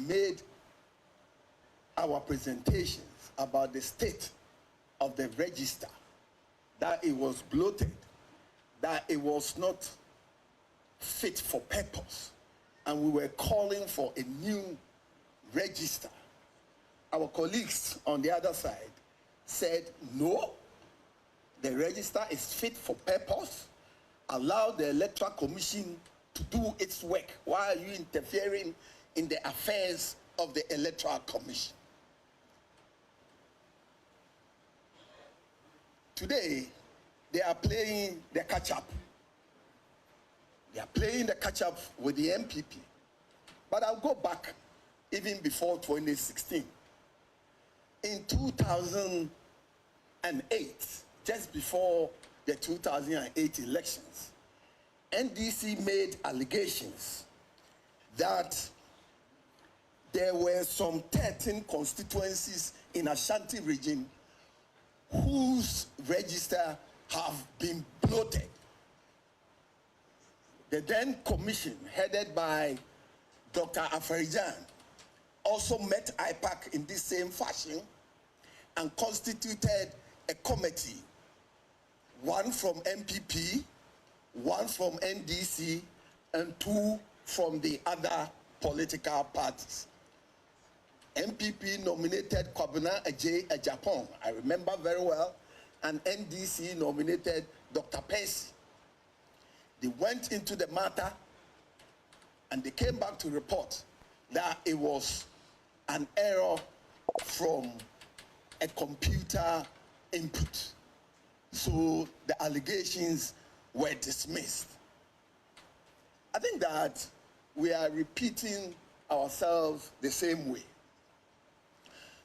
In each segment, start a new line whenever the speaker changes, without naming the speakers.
made our presentations about the state of the register, that it was bloated, that it was not fit for purpose, and we were calling for a new register. Our colleagues on the other side said, no, the register is fit for purpose. Allow the Electoral Commission to do its work. Why are you interfering in the affairs of the Electoral Commission? Today, they are playing the catch-up. They are playing the catch-up with the MPP. But I'll go back even before 2016. In 2008, just before the 2008 elections, NDC made allegations that there were some 13 constituencies in Ashanti region whose register have been bloated. The then commission, headed by Dr. Afarijan, also met IPAC in this same fashion and constituted a committee, one from MPP, one from NDC, and two from the other political parties. MPP nominated Kwabena Ejapong, I remember very well, and NDC nominated Dr. Percy. They went into the matter and they came back to report that it was an error from a computer input. So the allegations were dismissed. I think that we are repeating ourselves the same way.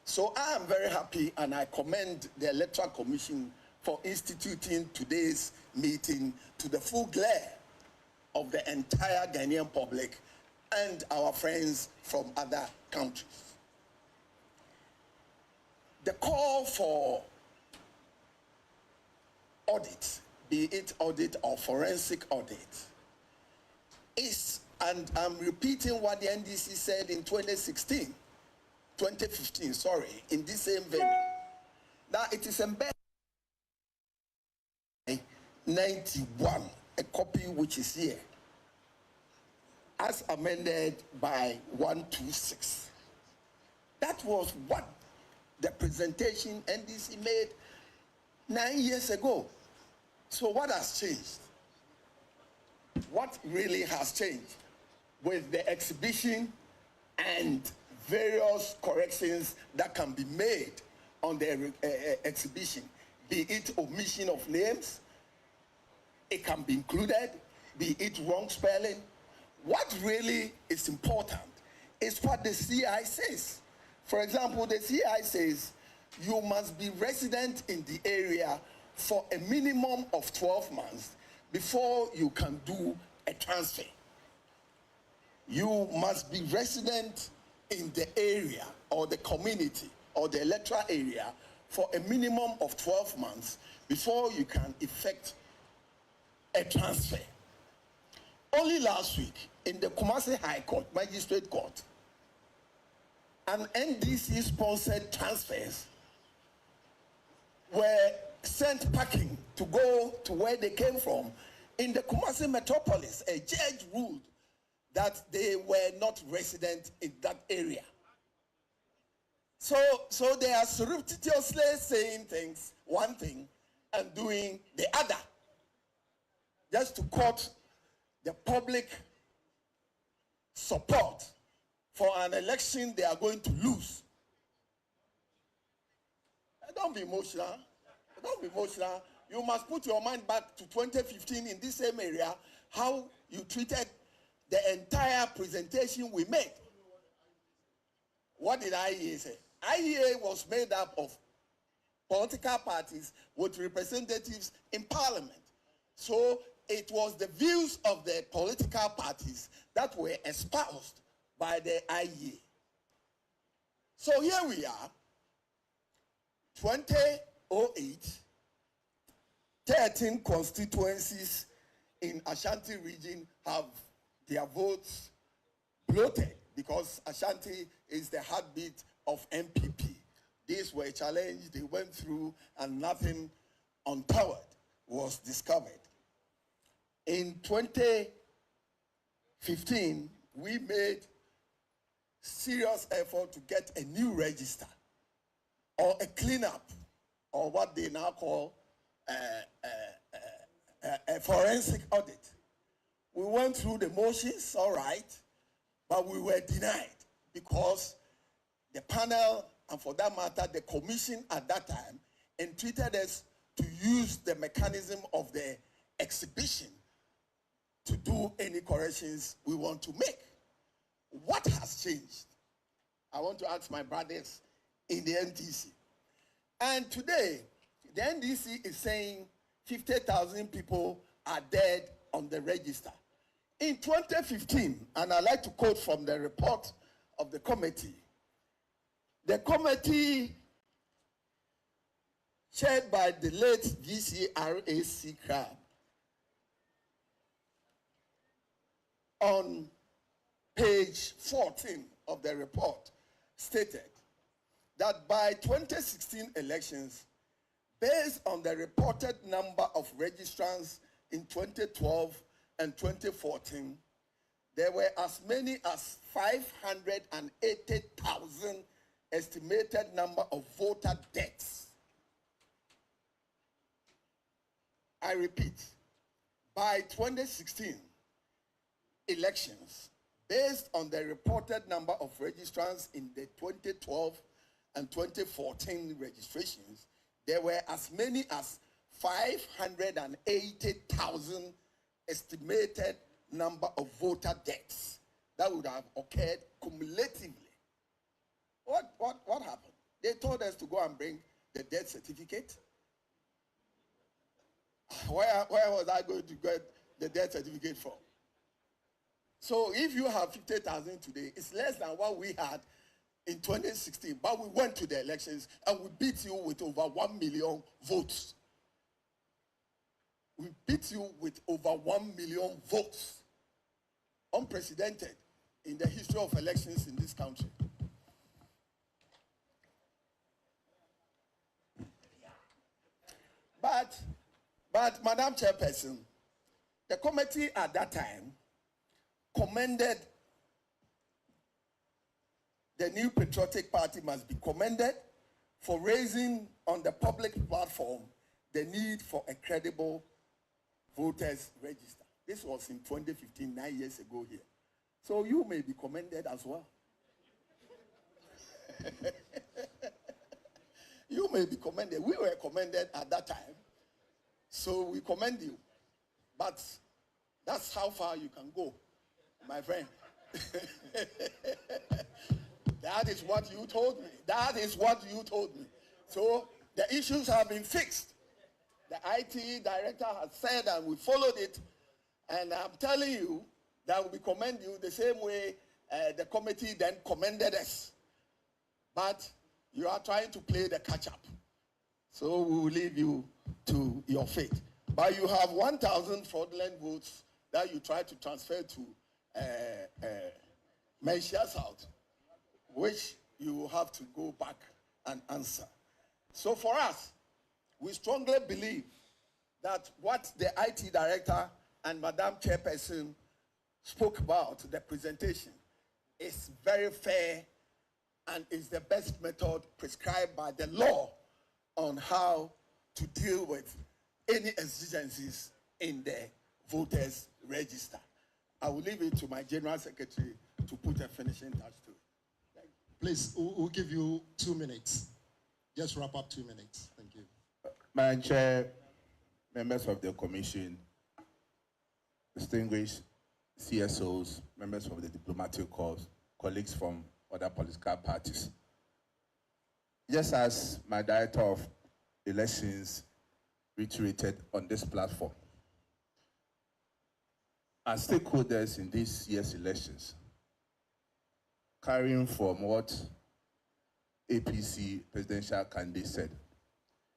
So I am very happy and I commend the Electoral Commission for instituting today's meeting to the full glare of the entire Ghanaian public and our friends from other countries. The call for audit, be it audit or forensic audit, is, and I'm repeating what the NDC said in 2015, in this same venue, that it is embedded in 91, a copy which is here, as amended by 126. That was what the presentation NDC made 9 years ago. So what has changed? What really has changed with the exhibition and various corrections that can be made on the exhibition, be it omission of names, it can be included, be it wrong spelling. What really is important is what the CI says. For example, the CI says you must be resident in the area for a minimum of 12 months before you can do a transfer. You must be resident in the area or the community or the electoral area for a minimum of 12 months before you can effect a transfer. Only last week, in the Kumasi High Court, Magistrate Court, an NDC-sponsored transfers were sent packing to go to where they came from. In the Kumasi metropolis, a judge ruled that they were not resident in that area. So they are surreptitiously saying things, one thing, and doing the other, just to court the public support for an election they are going to lose. Don't be emotional. Don't be emotional. You must put your mind back to 2015 in this same area, how you treated the entire presentation we made. What did IEA say? IEA was made up of political parties with representatives in parliament. So it was the views of the political parties that were espoused by the IEA. So here we are, 2008, 13 constituencies in Ashanti region have their votes bloated because Ashanti is the heartbeat of MPP. These were challenged, they went through, and nothing untoward was discovered. In 2015, we made serious effort to get a new register or a cleanup, or what they now call a forensic audit. We went through the motions, all right, but we were denied because the panel, and for that matter, the commission at that time, entreated us to use the mechanism of the exhibition to do any corrections we want to make. What has changed? I want to ask my brothers in the NDC. And today, the NDC is saying 50,000 people are dead on the register. In 2015, and I like to quote from the report of the committee chaired by the late VCRAC Crab, on page 14 of the report, stated that by 2016 elections, based on the reported number of registrants in 2012 and 2014, there were as many as 580,000 estimated number of voter deaths. I repeat, by 2016 elections, based on the reported number of registrants in the 2012 and 2014 registrations, there were as many as 580,000 estimated number of voter deaths that would have occurred cumulatively. What happened? They told us to go and bring the death certificate. Where was I going to get the death certificate from? So if you have 50,000 today, it's less than what we had in 2016. But we went to the elections and we beat you with over 1 million votes. We beat you with over 1 million votes. Unprecedented in the history of elections in this country. But Madam Chairperson, the committee at that time commended the New Patriotic Party must be commended for raising on the public platform the need for a credible voters register. This was in 2015, 9 years ago here. So you may be commended as well. You may be commended. We were commended at that time. So we commend you. But that's how far you can go, my friend. That is what you told me. That is what you told me. So the issues have been fixed. The IT director has said, and we followed it. And I'm telling you that we commend you the same way the committee then commended us. But you are trying to play the catch-up. So we will leave you to your fate. But you have 1,000 fraudulent votes that you try to transfer to Measure South, which you will have to go back and answer. So for us, we strongly believe that what the IT director and Madam Chairperson spoke about, the presentation, is very fair and is the best method prescribed by the law on how to deal with any exigencies in the voters register. I will leave it to my General Secretary to put a finishing touch to it. Thank you.
Please, we'll give you 2 minutes. Just wrap up 2 minutes. Thank you.
Madam Chair, members of the Commission, distinguished CSOs, members of the diplomatic corps, colleagues from other political parties. Just as my Director of Elections reiterated on this platform, as stakeholders in this year's elections, carrying from what APC presidential candidate said,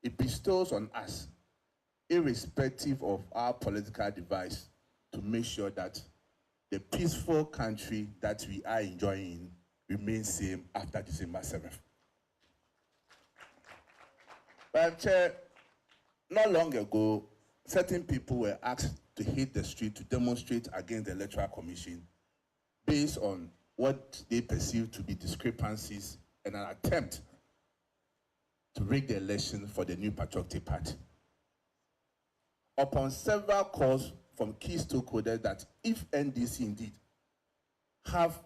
it bestows on us, irrespective of our political device, to make sure that the peaceful country that we are enjoying remains same after December 7th. But Chair, not long ago, certain people were asked to hit the street to demonstrate against the Electoral Commission based on what they perceive to be discrepancies and an attempt to rig the election for the New Patriotic Party. Upon several calls from key stakeholders that if NDC indeed have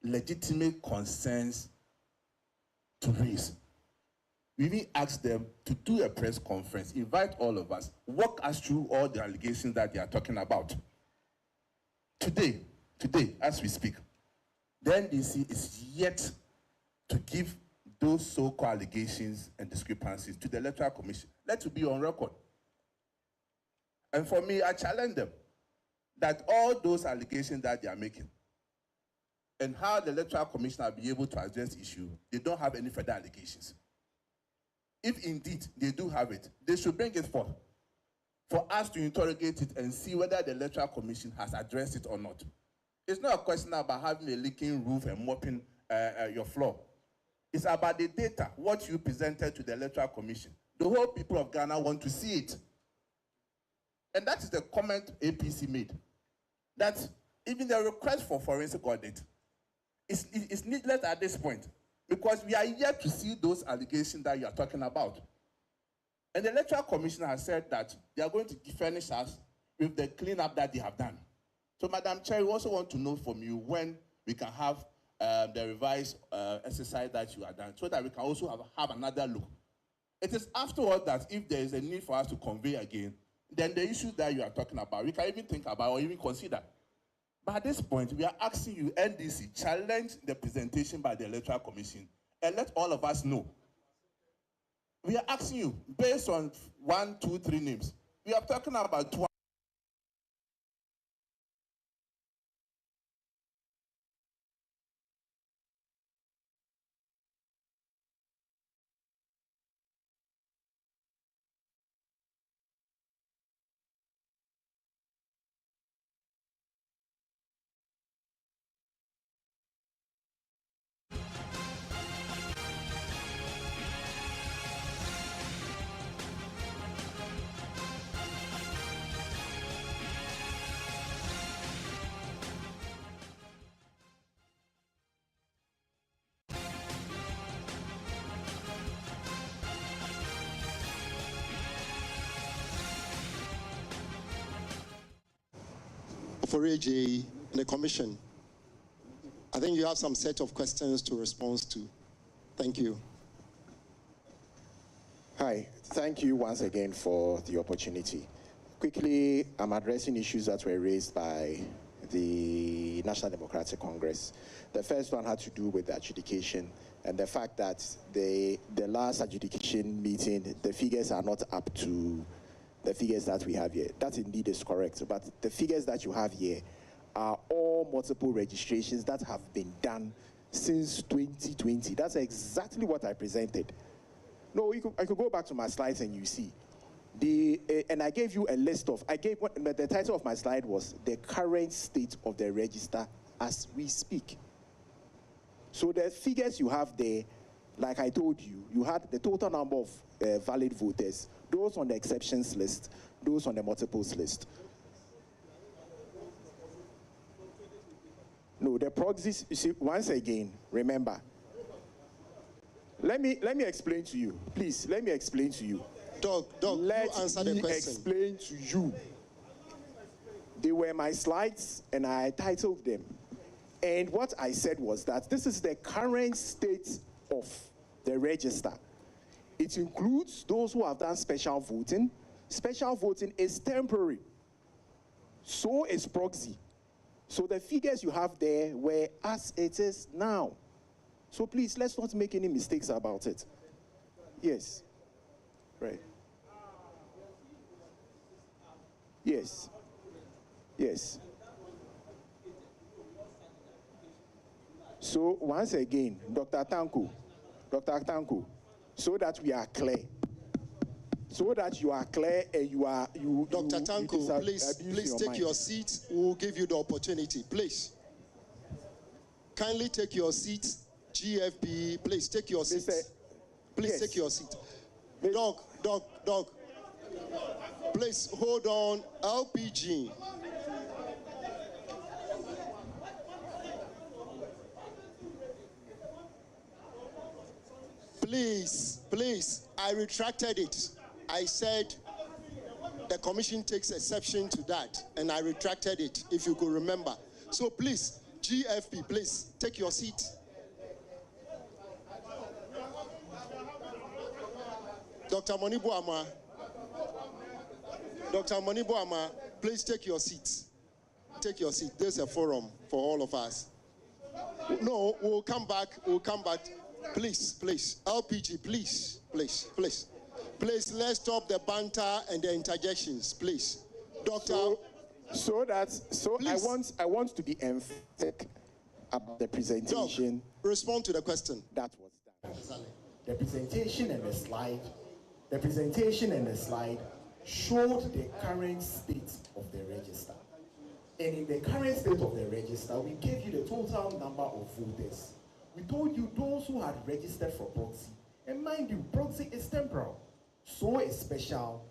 legitimate concerns to raise, we even asked them to do a press conference, invite all of us, walk us through all the allegations that they are talking about. Today, as we speak, the NDC is yet to give those so-called allegations and discrepancies to the Electoral Commission. Let it be on record. And for me, I challenge them that all those allegations that they are making and how the Electoral Commission will be able to address the issue, they don't have any further allegations. If indeed they do have it, they should bring it forth for us to interrogate it and see whether the Electoral Commission has addressed it or not. It's not a question about having a leaking roof and mopping your floor. It's about the data, what you presented to the Electoral Commission. The whole people of Ghana want to see it. And that is the comment APC made, that even the request for forensic audit is needless at this point, because we are yet to see those allegations that you are talking about. And the Electoral Commission has said that they are going to furnish us with the cleanup that they have done. So, Madam Chair, we also want to know from you when we can have the revised exercise that you have done, so that we can also have another look. It is afterward that if there is a need for us to convey again, then the issues that you are talking about, we can even think about or even consider. But at this point, we are asking you, NDC, challenge the presentation by the Electoral Commission and let all of us know. We are asking you, based on 1, 2, 3 names, we are talking about 2.
For AJ, the commission, I think you have some set of questions to respond to. Thank you.
Hi, thank you once again for the opportunity. Quickly, I'm addressing issues that were raised by the National Democratic Congress. The first one had to do with the adjudication and the fact that the last adjudication meeting, the figures are not up to the figures that we have here. That indeed is correct, but the figures that you have here are all multiple registrations that have been done since 2020. That's exactly what I presented. No, I could go back to my slides and you see. And I gave you a list of, the title of my slide was the current state of the register as we speak. So the figures you have there, like I told you, you had the total number of valid voters, those on the exceptions list, those on the multiples list. No, the proxies, you see, once again, remember, let me explain to you. Please, let me explain to you.
Doug,
let
you answer
me
the question.
explain to you. They were my slides and I titled them. And what I said was that this is the current state of the register. It includes those who have done special voting. Special voting is temporary. So is proxy. So the figures you have there were as it is now. So please, let's not make any mistakes about it. Yes. Right. Yes. Yes. So once again, Dr. Tanko, so that we are clear, so that you are clear and you are you.
Dr. Tanko, please take your seat. We'll give you the opportunity. Please. Kindly take your seat. GFP, please take your seat. Please take your seat. Doc. Please hold on. LPG. Please, I retracted it. I said the commission takes exception to that, and I retracted it, if you could remember. So please, GFP, please, take your seat. Dr. Monibu Ama, please take your seat. Take your seat. There's a forum for all of us. No, we'll come back. Please. LPG, please. Please, let's stop the banter and the interjections, please. Doctor.
Please. I want to be emphatic about the presentation.
Doc, respond to the question.
That was done.
The presentation and the slide showed the current state of the register. And in the current state of the register, we gave you the total number of voters. We told you those who had registered for proxy. And mind you, proxy is temporal. So is special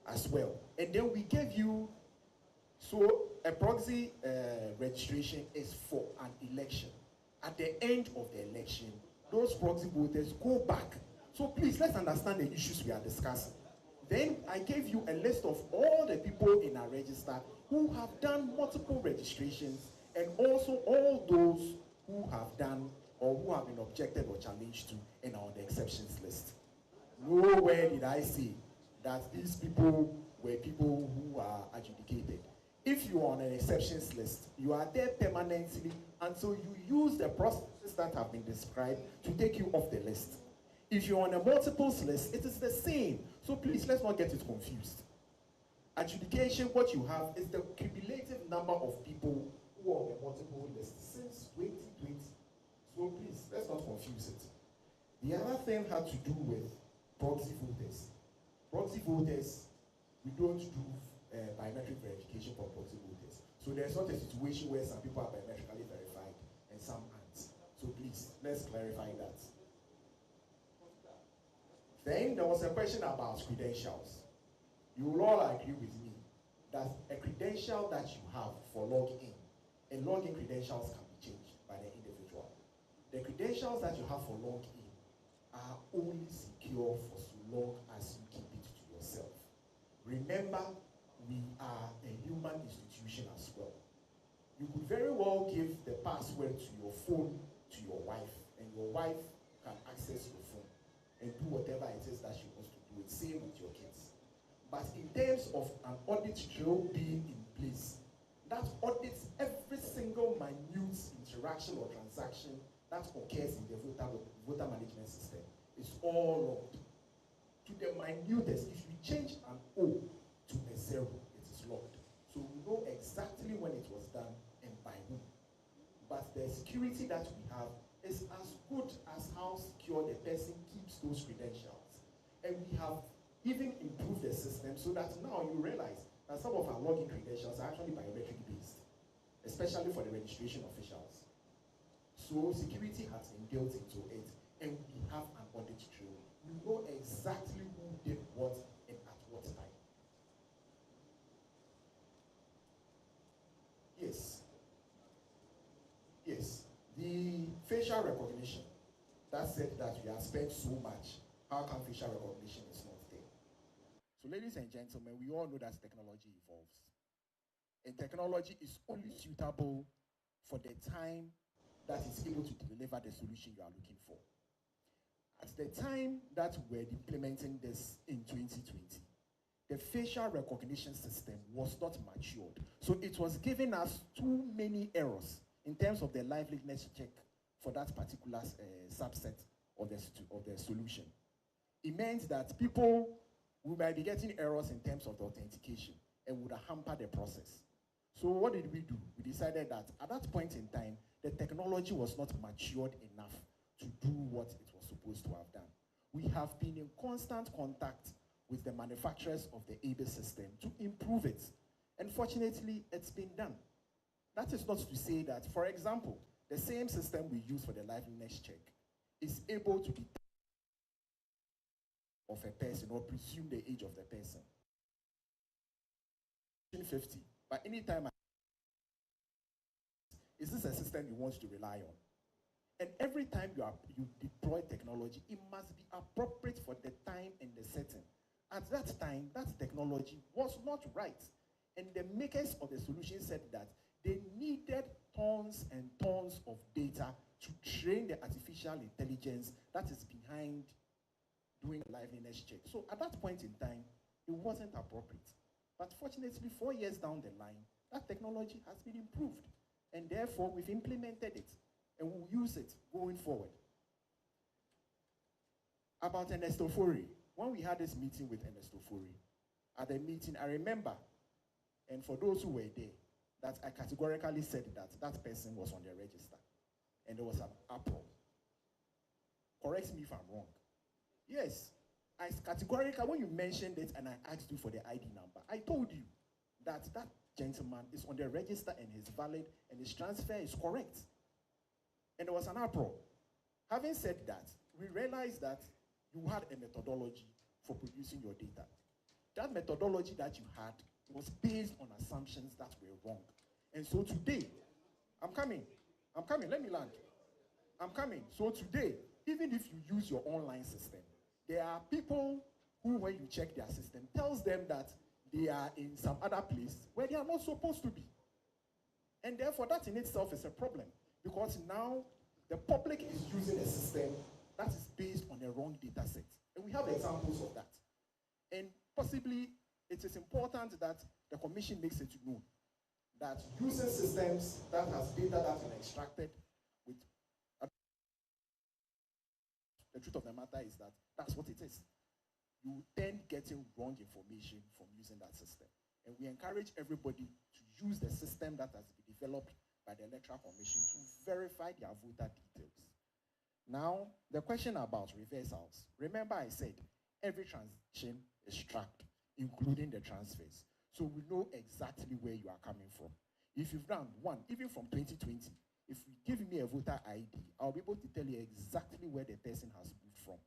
as well. And then we gave you, so a proxy registration is for an election. At the end of the election, those proxy voters go back. So please, let's understand the issues we are discussing. Then I gave you a list of all the people in our register who have done multiple registrations, and also all those who have done or who have been objected or challenged to and are on the exceptions list. Nowhere did I say that these people were people who are adjudicated. If you are on an exceptions list, you are there permanently until you use the processes that have been described to take you off the list. If you're on a multiples list, it is the same. So please, let's not get it confused. Adjudication, what you have is the cumulative number of people who are on the multiple list since 2020. So please, let's not confuse it. The other thing had to do with proxy voters. Proxy voters, we don't do biometric verification for proxy voters. So there's not a situation where some people are biometrically verified and some aren't. So please, let's clarify that. Then there was a question about credentials. You will all agree with me that a credential that you have for login, and login credentials can be changed by the individual. The credentials that you have for login are only secure for so long as you keep it to yourself. Remember, we are a human institution as well. You could very well give the password to your phone to your wife, and your wife can access your phone and do whatever it is that she wants to do. It's same with your kids. But in terms of an audit trail being in place, that audits every single minute interaction or transaction that occurs in the voter management system. It's all logged. To the minutest, if you change an O to a 0, it is logged. So we know exactly when it was done and by whom. But the security that we have is as good as how secure the person keeps those credentials. And we have even improved the system so that now you realize that some of our login credentials are actually biometric based, especially for the registration officials. So security has been built into it, and we have an audit trail. We know exactly who did what and at what time. Yes. The facial recognition, that said that we have spent so much, how come facial recognition is not there? So ladies and gentlemen, we all know that technology evolves. And technology is only suitable for the time that is able to deliver the solution you are looking for. At the time that we're implementing this in 2020, the facial recognition system was not matured. So it was giving us too many errors in terms of the liveliness check for that particular subset of the solution. It meant that people we might be getting errors in terms of the authentication and would hamper the process. So what did we do? We decided that at that point in time, the technology was not matured enough to do what it was supposed to have done. We have been in constant contact with the manufacturers of the ABIS system to improve it. And fortunately, it's been done. That is not to say that, for example, the same system we use for the liveliness check is able to detect of a person or presume the age of the person. 50, but anytime is this a system you want to rely on? And every time you deploy technology, it must be appropriate for the time and the setting. At that time, that technology was not right. And the makers of the solution said that they needed tons and tons of data to train the artificial intelligence that is behind doing a liveliness check. So at that point in time, it wasn't appropriate. But fortunately, 4 years down the line, that technology has been improved. And therefore, we've implemented it. And we'll use it going forward. About Ernesto Fori. When we had this meeting with Ernesto Fori, at the meeting, I remember, and for those who were there, that I categorically said that that person was on the register. And there was an uproar. Correct me if I'm wrong. Yes, I categorically, when you mentioned it and I asked you for the ID number, I told you that that gentleman is on the register and he's valid and his transfer is correct. And there was an uproar. Having said that, we realized that you had a methodology for producing your data. That methodology that you had was based on assumptions that were wrong. And so today, I'm coming, let me land. I'm coming. So today, even if you use your online system, there are people who, when you check their system, tells them that they are in some other place where they are not supposed to be. And therefore, that in itself is a problem, because now the public is using a system that is based on a wrong data set. And we have examples of that. And possibly, it is important that the commission makes it known that using systems that has data that's been extracted with the truth of the matter is that that's what it is. You tend getting wrong information from using that system. And we encourage everybody to use the system that has been developed by the Electoral Commission to verify their voter details. Now, the question about reversals. Remember I said every transaction is tracked, including the transfers. So we know exactly where you are coming from. If you've done one, even from 2020, if you give me a voter ID, I'll be able to tell you exactly where the person has moved from.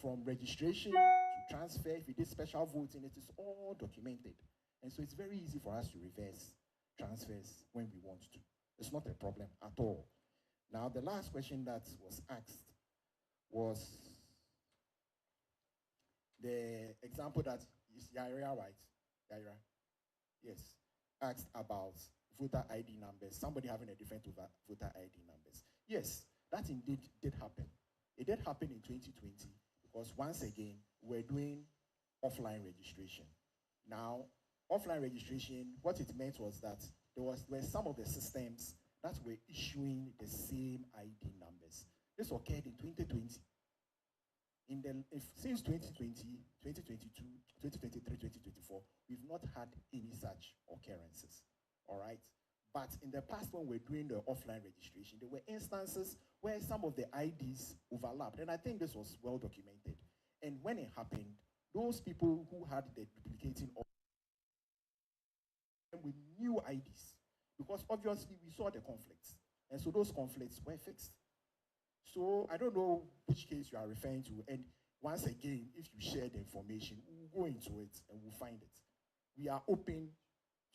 From registration to transfer, if you did special voting, it is all documented. And so it's very easy for us to reverse transfers when we want to. It's not a problem at all. Now, the last question that was asked was the example that is Yaira, right? Yaira? Yes. Asked about voter ID numbers, somebody having a different voter ID numbers. Yes, that indeed did happen. It did happen in 2020 because once again, we're doing offline registration. Now, offline registration, what it meant was that there were some of the systems that were issuing the same ID numbers. This occurred in 2020. Since 2020, 2022, 2023, 2024, we've not had any such occurrences, all right? But in the past, when we're doing the offline registration, there were instances where some of the IDs overlapped, and I think this was well documented. And when it happened, those people who had the duplicating of with new IDs, because obviously we saw the conflicts, and so those conflicts were fixed. So I don't know which case you are referring to, and once again, if you share the information, we'll go into it and we'll find it. We are open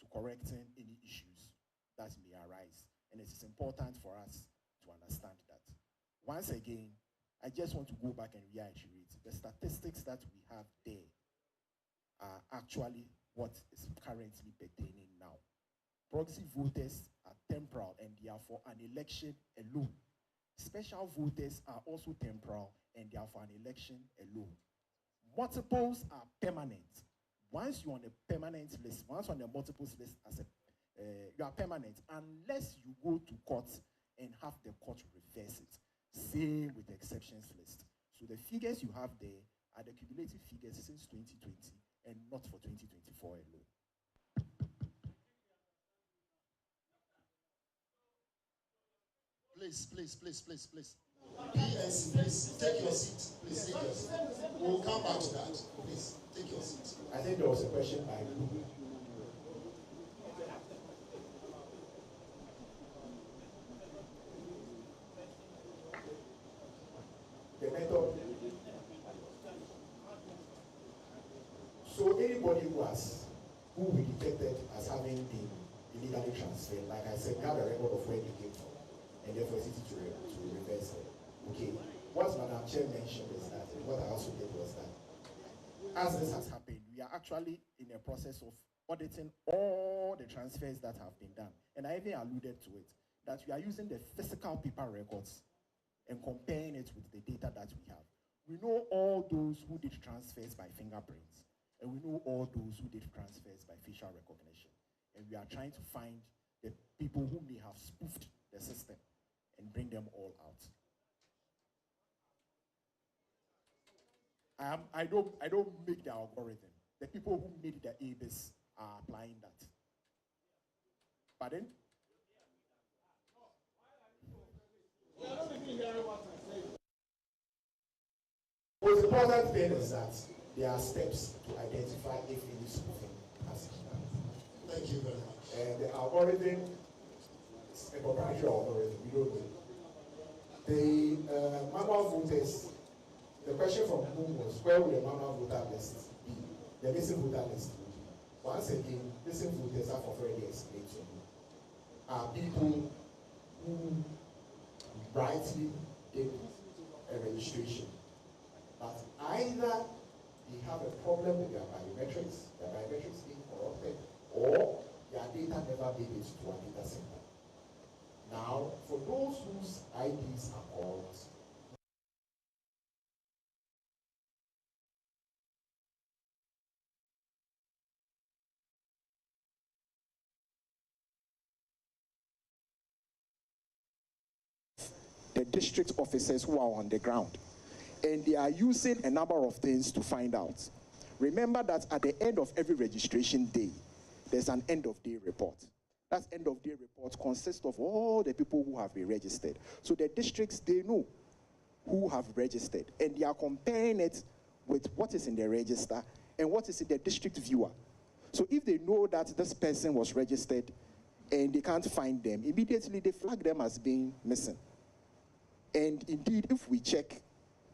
to correcting any issues that may arise, and it is important for us to understand that. Once again, I just want to go back and reiterate, the statistics that we have there are actually what is currently pertaining now. Proxy voters are temporal and they are for an election alone. Special voters are also temporal and they are for an election alone. Multiples are permanent. Once you're on a permanent list, once on the multiples list, you are permanent unless you go to court and have the court reverse it. Same with the exceptions list. So the figures you have there are the cumulative figures since 2020 and not for 2024 alone.
Please. PNC, please take your seat. Please take your seat. We'll come back to that. Please take your seat.
I think there was a question by Google. The method. So anybody who we detected as having been illegally transferred, like I said, we have a record of where they came from, and therefore it's easy to reverse it. Okay. What Madam Chair mentioned is that, and what I also did was that, as this has happened, we are actually in a process of auditing all the transfers that have been done. And I even alluded to it, that we are using the physical paper records and comparing it with the data that we have. We know all those who did transfers by fingerprints, and we know all those who did transfers by facial recognition. And we are trying to find the people who may have spoofed the system and bring them all out. I don't make the algorithm. The people who made the ABIS are applying that. Pardon? The most important thing is that there are steps to identify if any spoofing has been done.
Thank you very much.
And the algorithm is a proprietary algorithm. We don't know. The manual voters. The question from whom was, where will the manual voter list be? The missing voter list will be. Once again, missing voters have already explained to you. Are people who rightly did a registration, but either they have a problem with their biometrics being corrupted, or their data never made it to a data center. Now, for those whose IDs are corrupt,
the district officers who are on the ground. And they are using a number of things to find out. Remember that at the end of every registration day, there's an end of day report. That end of day report consists of all the people who have been registered. So the districts, they know who have registered, and they are comparing it with what is in the register and what is in the district viewer. So if they know that this person was registered and they can't find them, immediately they flag them as being missing. And indeed, if we check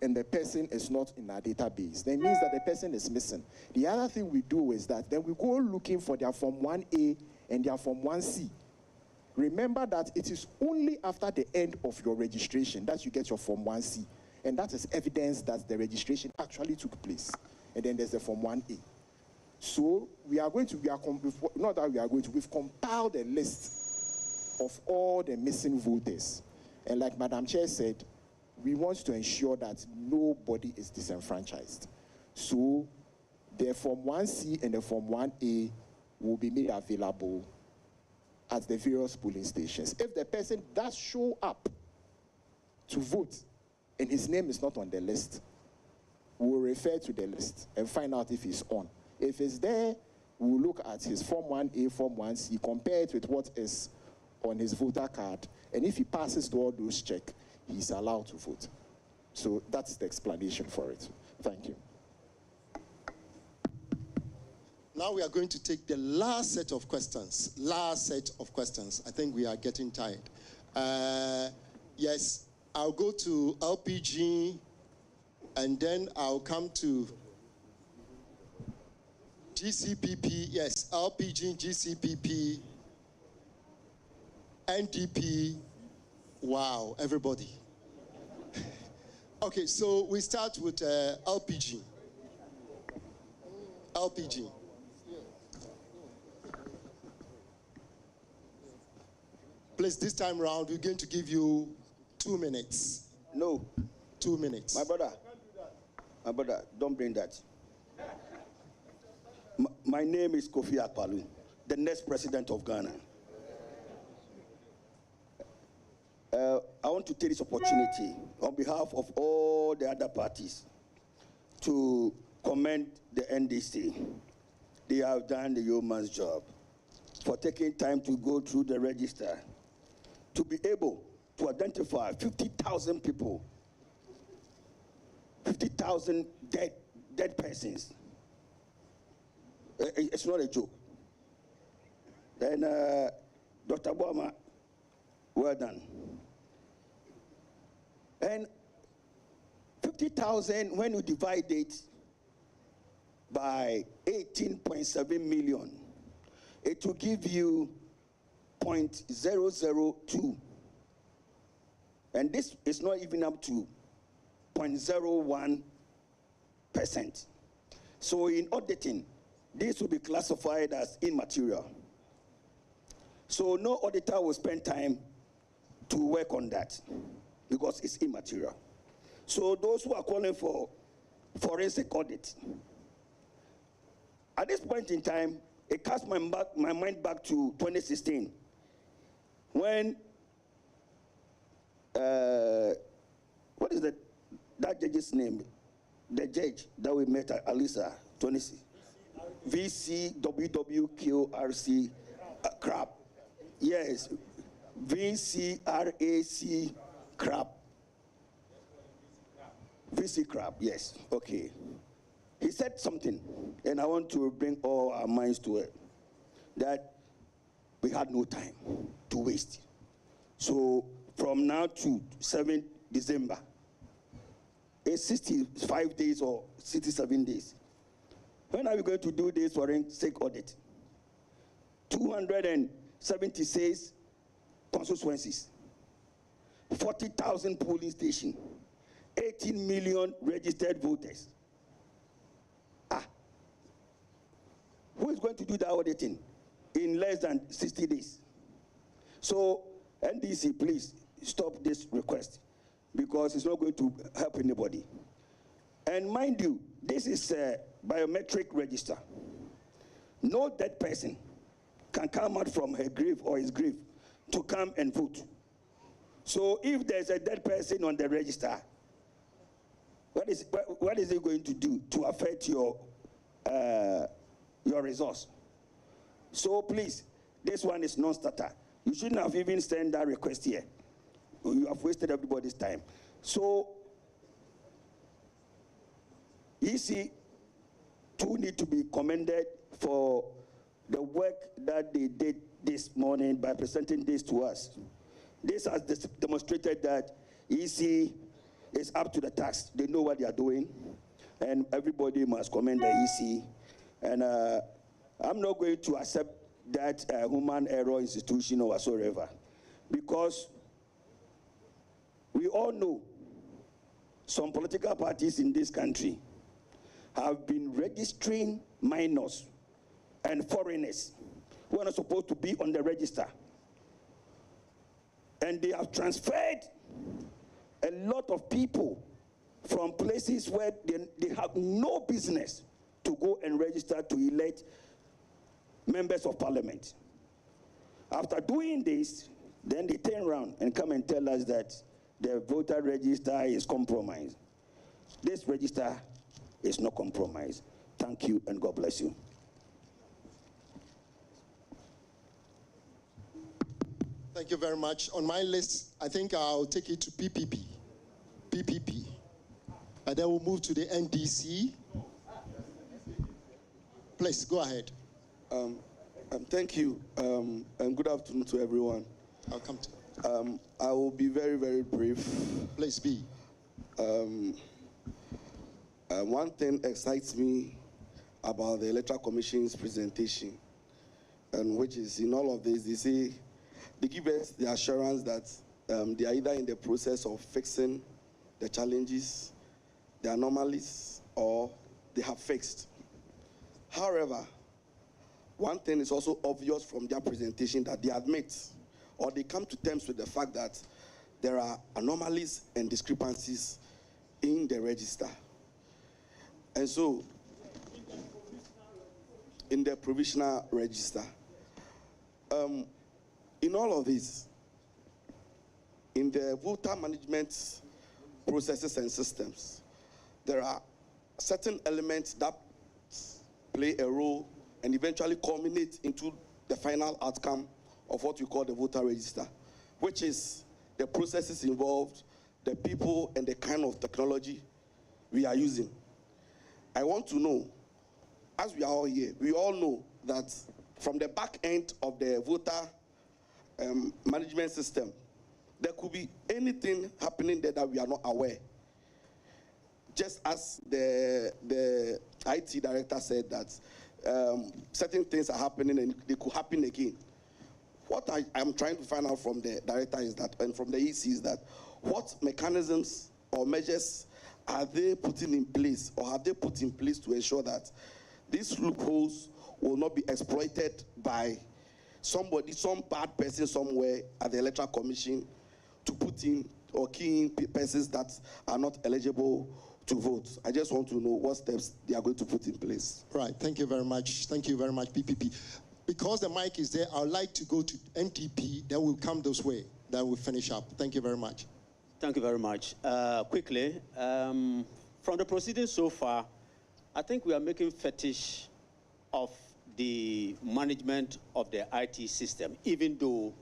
and the person is not in our database, that means that the person is missing. The other thing we do is that then we go looking for their Form 1A and their Form 1C. Remember that it is only after the end of your registration that you get your Form 1C. And that is evidence that the registration actually took place. And then there's the Form 1A. So we've compiled a list of all the missing voters. And like Madam Chair said, we want to ensure that nobody is disenfranchised. So the Form 1C and the Form 1A will be made available at the various polling stations. If the person does show up to vote and his name is not on the list, we'll refer to the list and find out if he's on. If it's there, we'll look at his Form 1A, Form 1C, compare it with what is on his voter card, and if he passes to all those checks, he's allowed to vote. So that's the explanation for it. Thank you.
Now we are going to take the last set of questions. I think we are getting tired. Yes, I'll go to LPG, and then I'll come to GCPP. Yes, LPG, GCPP, NDP. Wow, everybody. Okay, so we start with LPG. LPG. Please, this time around, we're going to give you 2 minutes.
No.
2 minutes.
My brother, don't bring that. My name is Kofi Akpalu, the next president of Ghana. I want to take this opportunity on behalf of all the other parties to commend the NDC. They have done the yeoman's job for taking time to go through the register, to be able to identify 50,000 people, 50,000 dead persons. It's not a joke. Then, Dr. Boma, well done. And 50,000, when you divide it by 18.7 million, it will give you 0.002. And this is not even up to 0.01%. So in auditing, this will be classified as immaterial. So no auditor will spend time to work on that because it's immaterial. So those who are calling for forensic audit, at this point in time, it casts my mind back to 2016, when what is that judge's name? The judge that we met at Alisa, 20, VCWWQRC crap. Yes, VCRAC crap. VC crap, yes, okay. He said something, and I want to bring all our minds to it, that we had no time to waste. So from now to 7th December, it's 65 days or 67 days. When are we going to do this forensic audit? 276 constituencies, 40,000 polling stations, 18 million registered voters. Who is going to do the auditing in less than 60 days? So NDC, please stop this request because it's not going to help anybody. And mind you, this is a biometric register. No dead person can come out from her grave or his grave to come and vote. So if there's a dead person on the register, what is it going to do to affect your resource? So please, this one is non-starter. You shouldn't have even sent that request here. You have wasted everybody's time. So, EC too need to be commended for the work that they did this morning by presenting this to us. This has demonstrated that EC is up to the task. They know what they are doing, and everybody must commend the EC. And I'm not going to accept that human error institution or whatsoever, because we all know some political parties in this country have been registering minors and foreigners who are not supposed to be on the register. And they have transferred a lot of people from places where they have no business to go and register to elect members of parliament. After doing this, then they turn around and come and tell us that the voter register is compromised. This register is not compromised. Thank you, and God bless you.
Thank you very much. On my list, I think I'll take it to PPP. And then we'll move to the NDC. Please, go ahead.
Thank you, and good afternoon to everyone.
I'll come to
I will be very, very brief.
Please be.
One thing excites me about the Electoral Commission's presentation, and which is in all of this, they give us the assurance that they are either in the process of fixing the challenges, the anomalies, or they have fixed. However, one thing is also obvious from their presentation, that they admit or they come to terms with the fact that there are anomalies and discrepancies in the register. And so, in the provisional register, in all of this, in the voter management processes and systems, there are certain elements that play a role and eventually culminate into the final outcome of what we call the voter register, which is the processes involved, the people, and the kind of technology we are using. I want to know, as we are all here, we all know that from the back end of the voter management system, there could be anything happening there that we are not aware. Just as the IT director said that certain things are happening and they could happen again. What I'm trying to find out from the director is that, and from the EC is that, what mechanisms or measures are they putting in place, or have they put in place to ensure that these loopholes will not be exploited by somebody, some bad person somewhere at the Electoral Commission to put in or key in persons that are not eligible to vote? I just want to know what steps they are going to put in place.
Right, thank you very much. Thank you very much, PPP. Because the mic is there, I would like to go to NTP, then we'll come this way, then we'll finish up. Thank you very much.
Thank you very much. Quickly, from the proceedings so far, I think we are making fetish of the management of the IT system, even though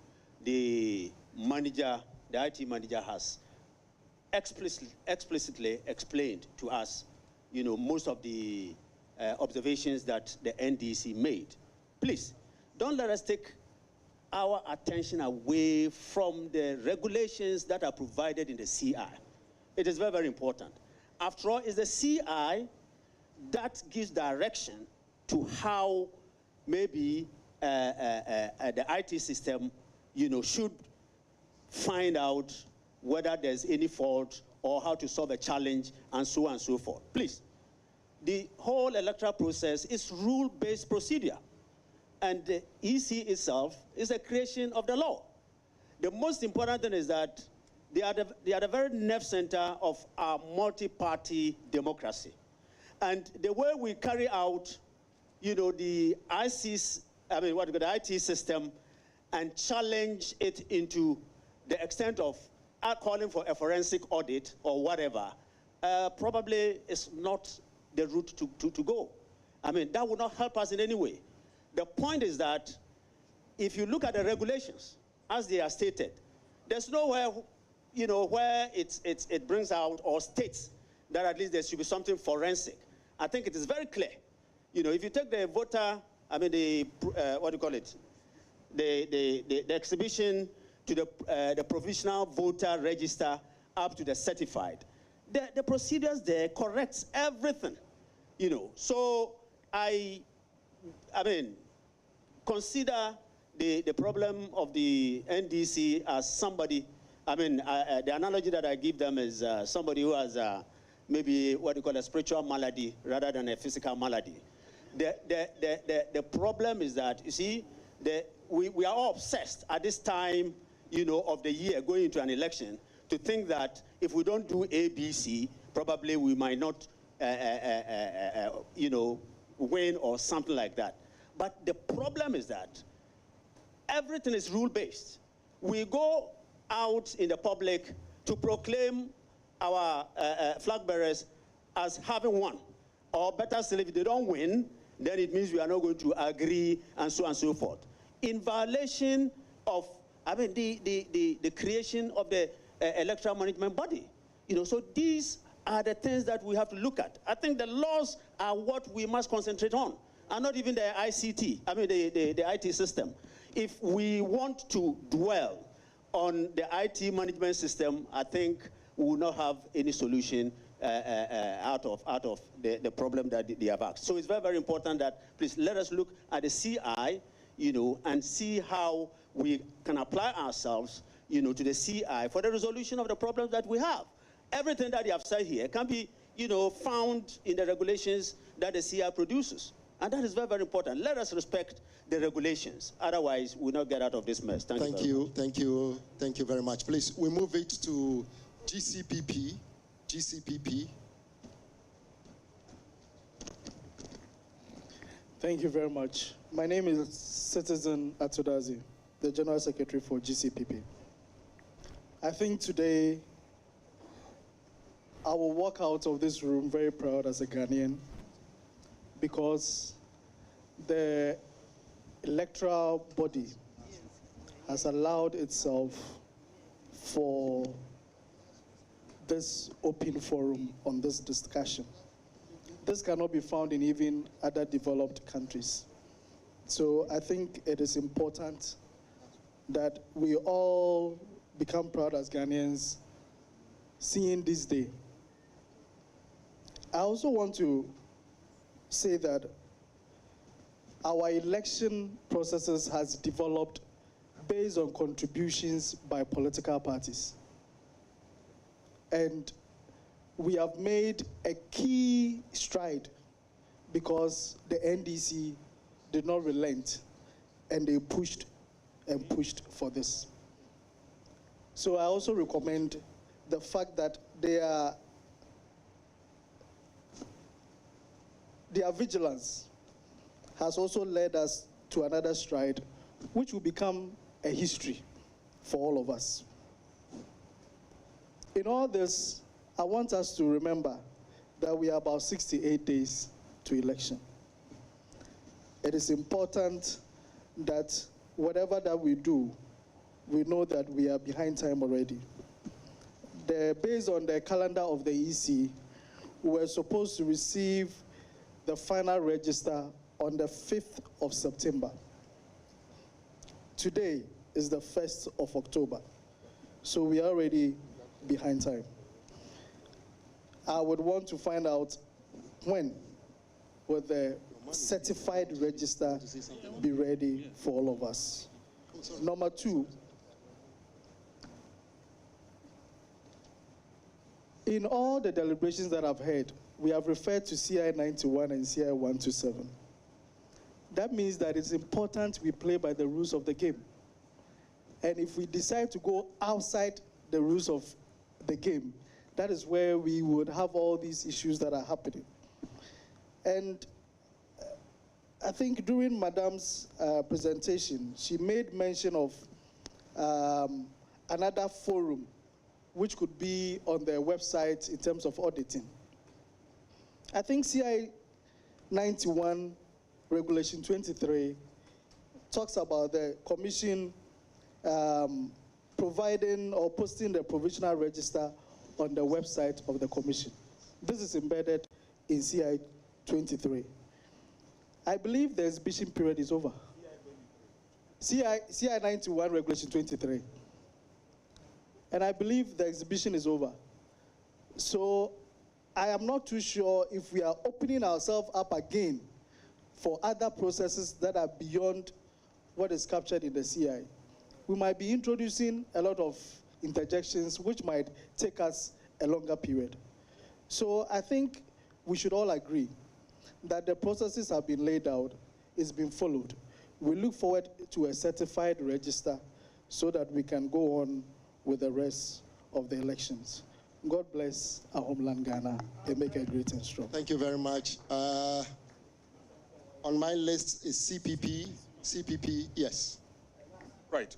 the IT manager has explicitly explained to us, most of the observations that the NDC made. Please, don't let us take our attention away from the regulations that are provided in the CI. It is very, very important. After all, it's the CI that gives direction to how maybe the IT system, should find out whether there's any fault or how to solve a challenge and so on and so forth. Please, the whole electoral process is rule-based procedure. And the EC itself is a creation of the law. The most important thing is that they are the very nerve center of our multi-party democracy. And the way we carry out, the IT system and challenge it into the extent of calling for a forensic audit or whatever, probably is not the route to go. That would not help us in any way. The point is that if you look at the regulations, as they are stated, there's nowhere, where it brings out or states that at least there should be something forensic. I think it is very clear. If you take the voter, the exhibition to the provisional voter register up to the certified, the procedures there corrects everything. So consider the problem of the NDC as somebody, the analogy that I give them is somebody who has maybe a spiritual malady rather than a physical malady. The problem is that, you see, we are all obsessed at this time, of the year going into an election to think that if we don't do A, B, C, probably we might not, win or something like that. But the problem is that everything is rule-based. We go out in the public to proclaim our flag bearers as having won. Or better still, if they don't win, then it means we are not going to agree and so on and so forth. In violation of, the creation of the electoral management body. So these are the things that we have to look at. I think the laws are what we must concentrate on, and not even the ICT, the IT system. If we want to dwell on the IT management system, I think we will not have any solution out of the problem that they have asked. So it's very, very important that, please, let us look at the CI, and see how we can apply ourselves, to the CI for the resolution of the problems that we have. Everything that you have said here can be, found in the regulations that the CI produces. And that is very, very important. Let us respect the regulations. Otherwise, we'll not get out of this mess. Thank you very much.
Please, we move it to GCPP. GCPP.
Thank you very much. My name is Citizen Atudazi, the General Secretary for GCPP. I think today I will walk out of this room very proud as a Ghanaian, because the electoral body has allowed itself for this open forum on this discussion. This cannot be found in even other developed countries. So I think it is important that we all become proud as Ghanaians seeing this day. I also want to say that our election processes has developed based on contributions by political parties. And we have made a key stride because the NDC did not relent and they pushed and pushed for this. So I also recommend the fact that their vigilance has also led us to another stride, which will become a history for all of us. In all this, I want us to remember that we are about 68 days to election. It is important that whatever that we do, we know that we are behind time already. Based on the calendar of the EC, we were supposed to receive the final register on the 5th of September. Today is the 1st of October, so we are already behind time. I would want to find out when will the certified register be ready for all of us. Number two, in all the deliberations that I've heard, we have referred to CI 91 and CI 127. That means that it's important we play by the rules of the game. And if we decide to go outside the rules of the game, that is where we would have all these issues that are happening. And I think during Madam's presentation, she made mention of another forum which could be on their website in terms of auditing. I think CI 91 Regulation 23 talks about the Commission providing or posting the provisional register on the website of the Commission. This is embedded in CI 23. I believe the exhibition period is over. CI 91 Regulation 23. And I believe the exhibition is over. So I am not too sure if we are opening ourselves up again for other processes that are beyond what is captured in the CI. We might be introducing a lot of interjections which might take us a longer period. So I think we should all agree that the processes have been laid out, it's been followed. We look forward to a certified register so that we can go on with the rest of the elections. God bless our homeland Ghana and make it great and strong.
Thank you very much. On my list is CPP. CPP, yes.
Right.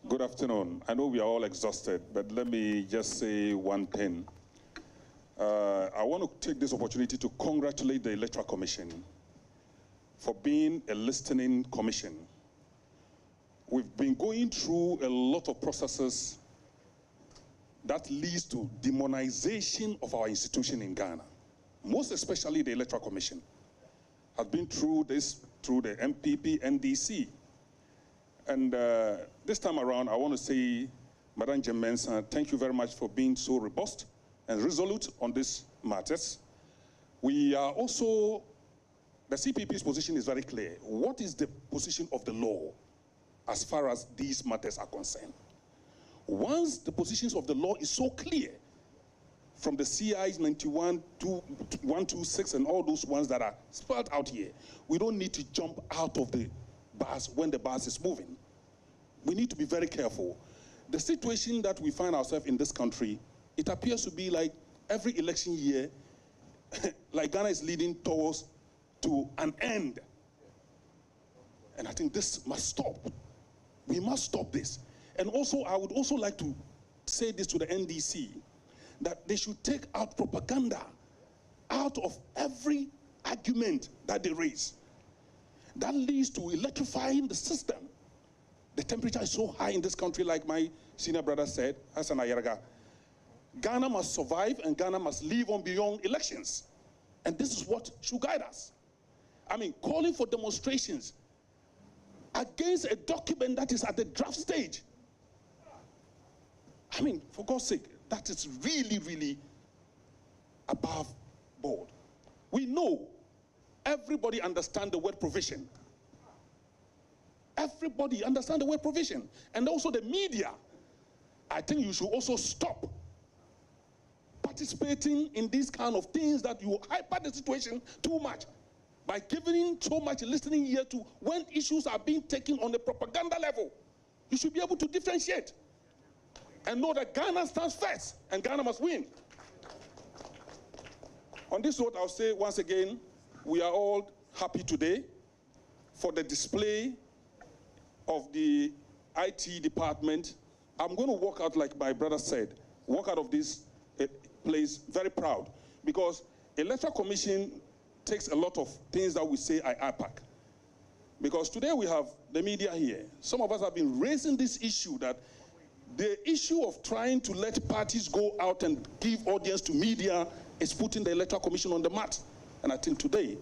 Good afternoon. I know we are all exhausted, but let me just say one thing. I want to take this opportunity to congratulate the Electoral Commission for being a listening commission. We've been going through a lot of processes that leads to demonization of our institution in Ghana. Most especially the Electoral Commission has been through this, through the MPP, NDC. And this time around, I want to say, Madam Jemensa, thank you very much for being so robust and resolute on these matters. We are also, the CPP's position is very clear. What is the position of the law as far as these matters are concerned? Once the positions of the law is so clear, from the CIs 91 to 126 and all those ones that are spelled out here, we don't need to jump out of the bus when the bus is moving. We need to be very careful. The situation that we find ourselves in this country, it appears to be like every election year, like Ghana is leading towards to an end. And I think this must stop. We must stop this. And also, I would also like to say this to the NDC, that they should take out propaganda out of every argument that they raise. That leads to electrifying the system. The temperature is so high in this country, like my senior brother said, Hassan Ayaraga. Ghana must survive and Ghana must live on beyond elections. And this is what should guide us. I mean, calling for demonstrations against a document that is at the draft stage. I mean, for God's sake, that is really, really above board. We know, everybody understands the word provision. Everybody understands the word provision. And also the media. I think you should also stop participating in these kind of things that you hyper the situation too much by giving so much listening ear to when issues are being taken on the propaganda level. You should be able to differentiate and know that Ghana stands first and Ghana must win. On this note, I'll say once again, we are all happy today for the display of the IT department. I'm going to walk out, like my brother said, walk out of this place very proud, because Electoral Commission takes a lot of things that we say are IPAC. Because today we have the media here. Some of us have been raising this issue, that the issue of trying to let parties go out and give audience to media is putting the Electoral Commission on the mat. And I think today,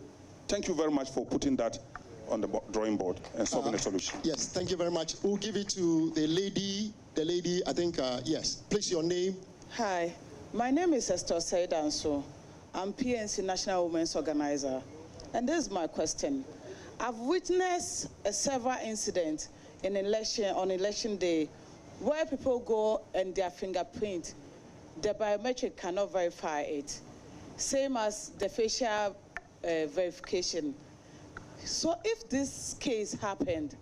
thank you very much for putting that on the drawing board and solving a solution.
Yes, thank you very much. We'll give it to the lady, I think, yes. Please, your name.
Hi, my name is Esther Saidanso. I'm PNC National Women's Organizer. And this is my question. I've witnessed several incidents on election day where people go and their fingerprint, the biometric cannot verify it. Same as the facial verification. So if this case happened,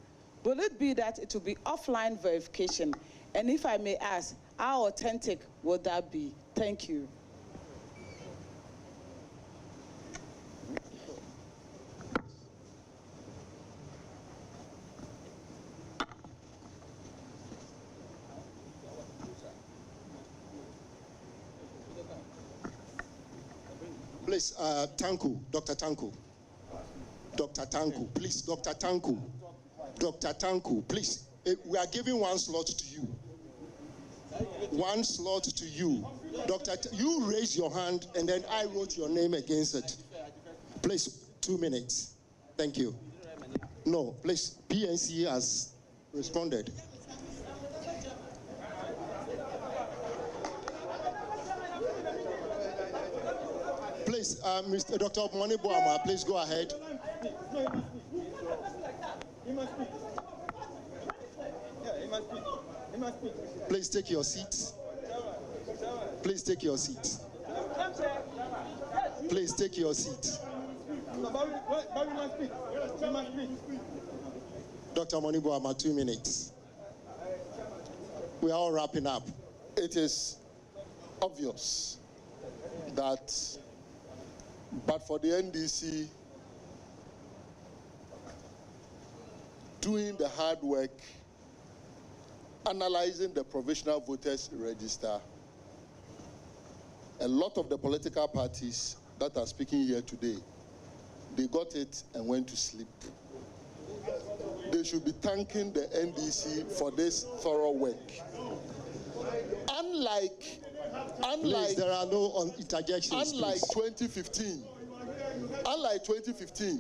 will it be that it will be offline verification? And if I may ask, how authentic would that be? Thank you.
Please, Tanku, Dr. Tanku. Dr. Tanku, please, Dr. Tanku. Dr. Tanku, please. We are giving one slot to you. One slot to you. You raise your hand and then I wrote your name against it. Please, 2 minutes. Thank you. No, please, PNC has responded. Please, Mr. Dr. Munufie, please go ahead. Please take your seats. Please take your seat. Please take your seat. Dr. Munufie, 2 minutes. We are all wrapping up.
It is obvious that, but for the NDC doing the hard work, analyzing the provisional voters register, a lot of the political parties that are speaking here today, they got it and went to sleep. They should be thanking the NDC for this thorough work.
Please, there are no interjections.
Unlike 2015,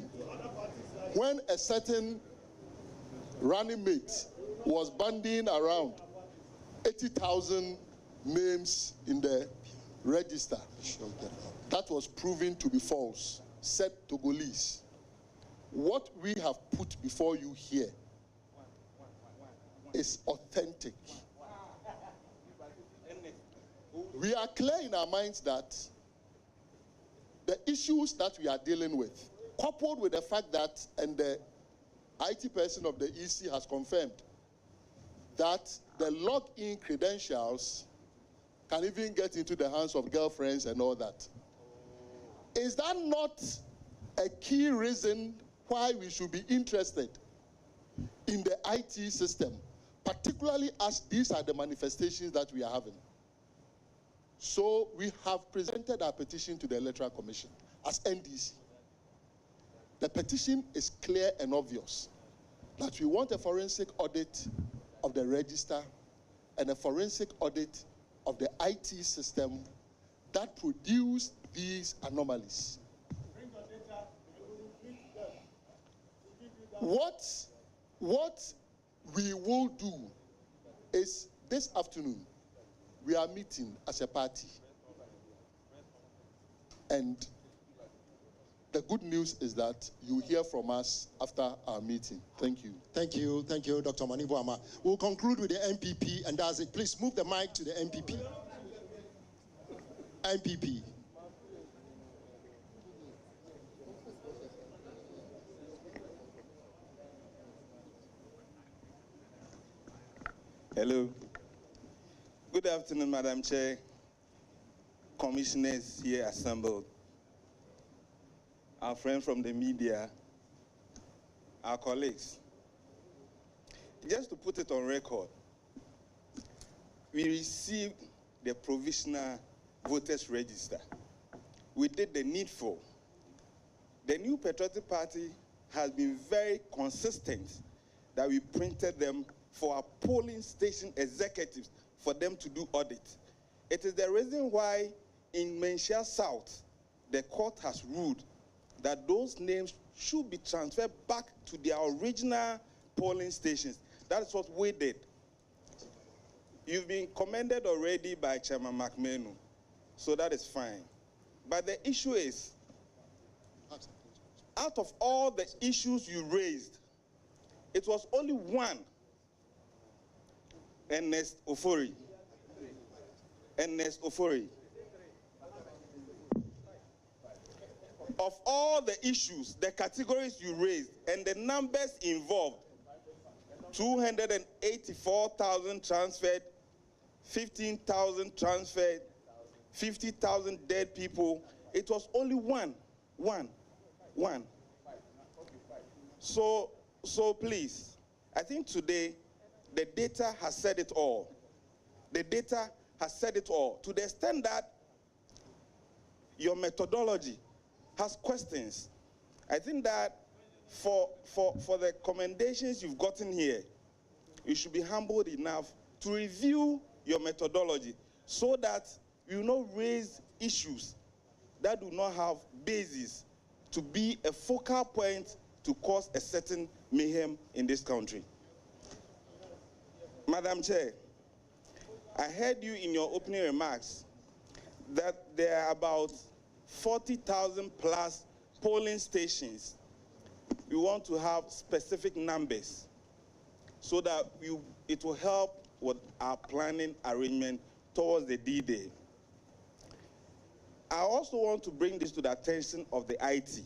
when a certain running mate was bandying around 80,000 names in the register, that was proven to be false, said Togolese. What we have put before you here is authentic. We are clear in our minds that the issues that we are dealing with, coupled with the fact that, and the IT person of the EC has confirmed, that the login credentials can even get into the hands of girlfriends and all that. Is that not a key reason why we should be interested in the IT system, particularly as these are the manifestations that we are having? So we have presented our petition to the Electoral Commission as NDC. The petition is clear and obvious.
that we want a forensic audit of the register and a forensic audit of the IT system that produced these anomalies. What we will do is this afternoon, we are meeting as a party. And the good news is that you hear from us after our meeting. Thank you.
Thank you, Dr. Manivuama. We'll conclude with the MPP, and that's it. Please move the mic to the MPP. MPP.
Hello. Good afternoon, Madam Chair, commissioners here assembled, our friends from the media, our colleagues. Just to put it on record, we received the provisional voters register. We did the needful. The New Patriotic Party has been very consistent that we printed them for our polling station executives for them to do audit. It is the reason why in Menchia South, the court has ruled that those names should be transferred back to their original polling stations. That is what we did. You've been commended already by Chairman McMenu, so that is fine. But the issue is, out of all the issues you raised, it was only one, Ernest Ofori. Of all the issues, the categories you raised, and the numbers involved, 284,000 transferred, 15,000 transferred, 50,000 dead people, it was only one. So please, I think today, the data has said it all. The data has said it all, to the extent that your methodology has questions. I think that for the commendations you've gotten here, you should be humbled enough to review your methodology so that you will not raise issues that do not have basis to be a focal point to cause a certain mayhem in this country. Madam Chair, I heard you in your opening remarks that there are about 40,000 plus polling stations. We want to have specific numbers so that it will help with our planning arrangement towards the D-Day. I also want to bring this to the attention of the IT,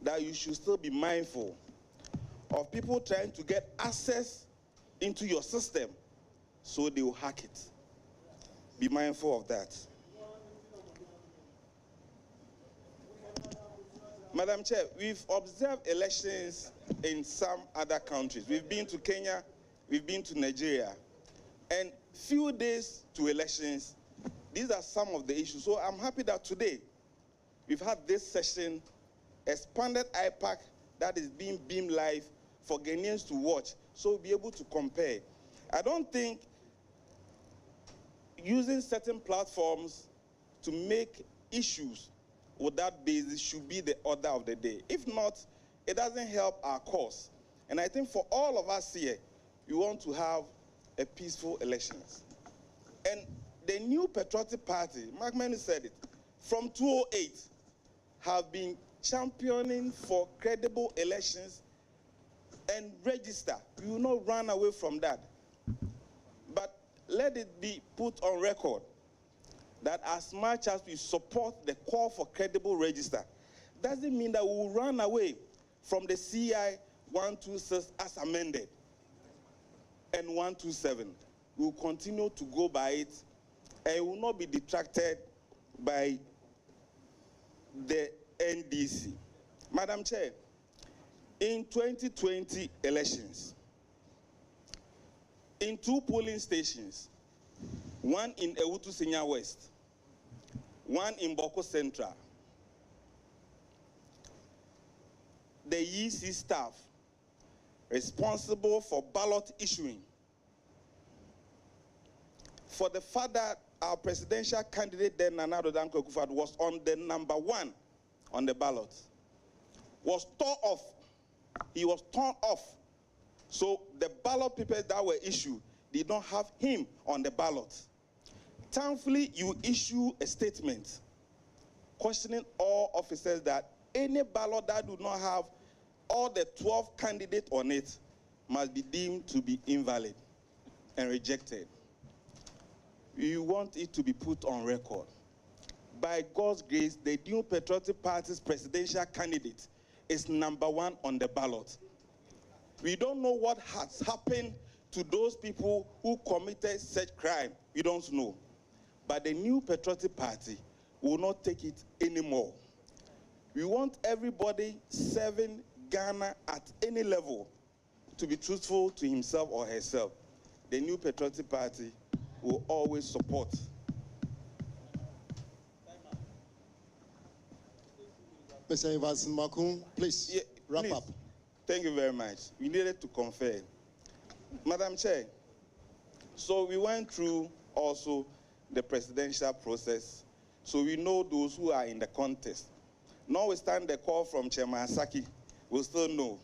that you should still be mindful of people trying to get access into your system so they will hack it. Be mindful of that. Madam Chair, we've observed elections in some other countries. We've been to Kenya, we've been to Nigeria, and few days to elections, these are some of the issues. So I'm happy that today we've had this session, expanded IPAC that is being beamed live for Ghanaians to watch, so we'll be able to compare. I don't think using certain platforms to make issues with that basis should be the order of the day. If not, it doesn't help our cause. And I think for all of us here, we want to have a peaceful elections. And the New Patriotic Party, McMahon said it, from 2008, have been championing for credible elections and register. We will not run away from that. But let it be put on record that as much as we support the call for credible register, doesn't mean that we will run away from the CI 126 as amended and 127. We will continue to go by it and will not be detracted by the NDC. Madam Chair, in 2020 elections, in 2 polling stations, one in Ewutu Senior West, one in Boko Central, the EC staff responsible for ballot issuing. For the fact that our presidential candidate then, Nana Addo Dankwa Akufo-Addo, was on the number 1 on the ballot, was torn off. He was torn off. So the ballot papers that were issued did not have him on the ballot. Thankfully, you issue a statement questioning all officers that any ballot that do not have all the 12 candidates on it must be deemed to be invalid and rejected. We want it to be put on record. By God's grace, the New Patriotic Party's presidential candidate is number 1 on the ballot. We don't know what has happened to those people who committed such crime. We don't know. But the New Patriotic Party will not take it anymore. We want everybody serving Ghana at any level to be truthful to himself or herself. The New Patriotic Party will always support.
Mr. Evanson Makun, please wrap up.
Thank you very much. We needed to confer. Madam Chair, so we went through also the presidential process, so we know those who are in the contest. Notwithstanding the call from Chairman Asaki, we'll still know.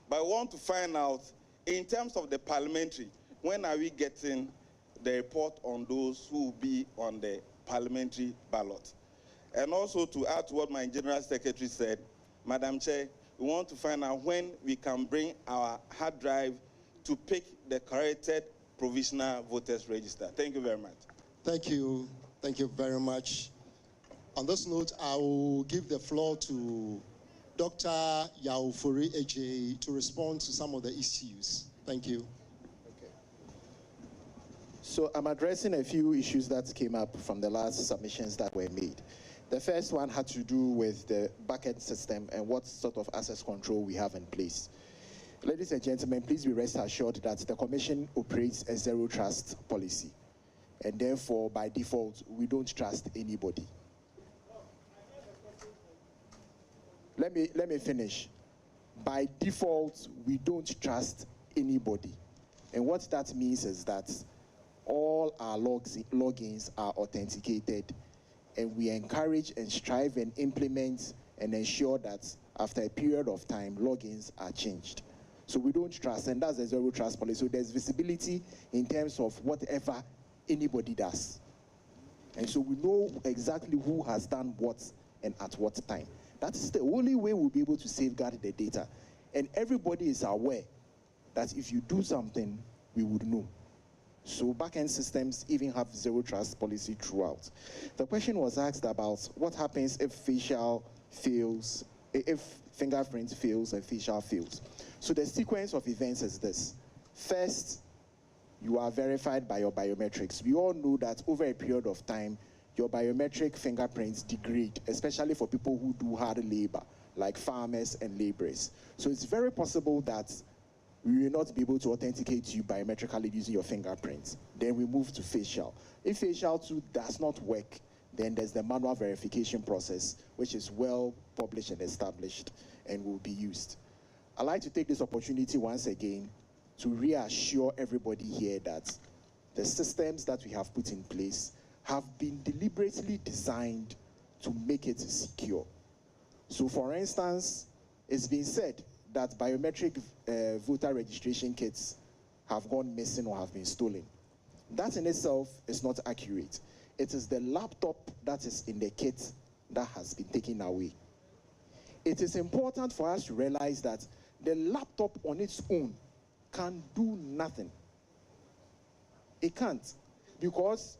But I want to find out, in terms of the parliamentary, when are we getting the report on those who will be on the parliamentary ballot? And also to add to what my General Secretary said, Madam Chair, we want to find out when we can bring our hard drive to pick the corrected provisional voters register. Thank you very much.
Thank you. Thank you very much. On this note, I will give the floor to Dr. Yaufori Eje to respond to some of the issues. Thank you.
Okay. So I'm addressing a few issues that came up from the last submissions that were made. The first one had to do with the back-end system and what sort of access control we have in place. Ladies and gentlemen, please be rest assured that the Commission operates a zero-trust policy. And therefore, by default, we don't trust anybody. Let me finish. By default, we don't trust anybody. And what that means is that all our logins are authenticated, and we encourage and strive and implement and ensure that after a period of time, logins are changed. So we don't trust, and that's a zero trust policy. So there's visibility in terms of whatever anybody does. And so we know exactly who has done what and at what time. That is the only way we'll be able to safeguard the data. And everybody is aware that if you do something, we would know. So back-end systems even have zero trust policy throughout. The question was asked about what happens if facial fails, if fingerprint fails and facial fails. So the sequence of events is this. First, you are verified by your biometrics. We all know that over a period of time, your biometric fingerprints degrade, especially for people who do hard labor, like farmers and laborers. So it's very possible that we will not be able to authenticate you biometrically using your fingerprints. Then we move to facial. If facial too does not work, then there's the manual verification process, which is well published and established and will be used. I'd like to take this opportunity once again to reassure everybody here that the systems that we have put in place have been deliberately designed to make it secure. So for instance, it's been said that biometric voter registration kits have gone missing or have been stolen. That in itself is not accurate. It is the laptop that is in the kit that has been taken away. It is important for us to realize that the laptop on its own can do nothing. It can't, because,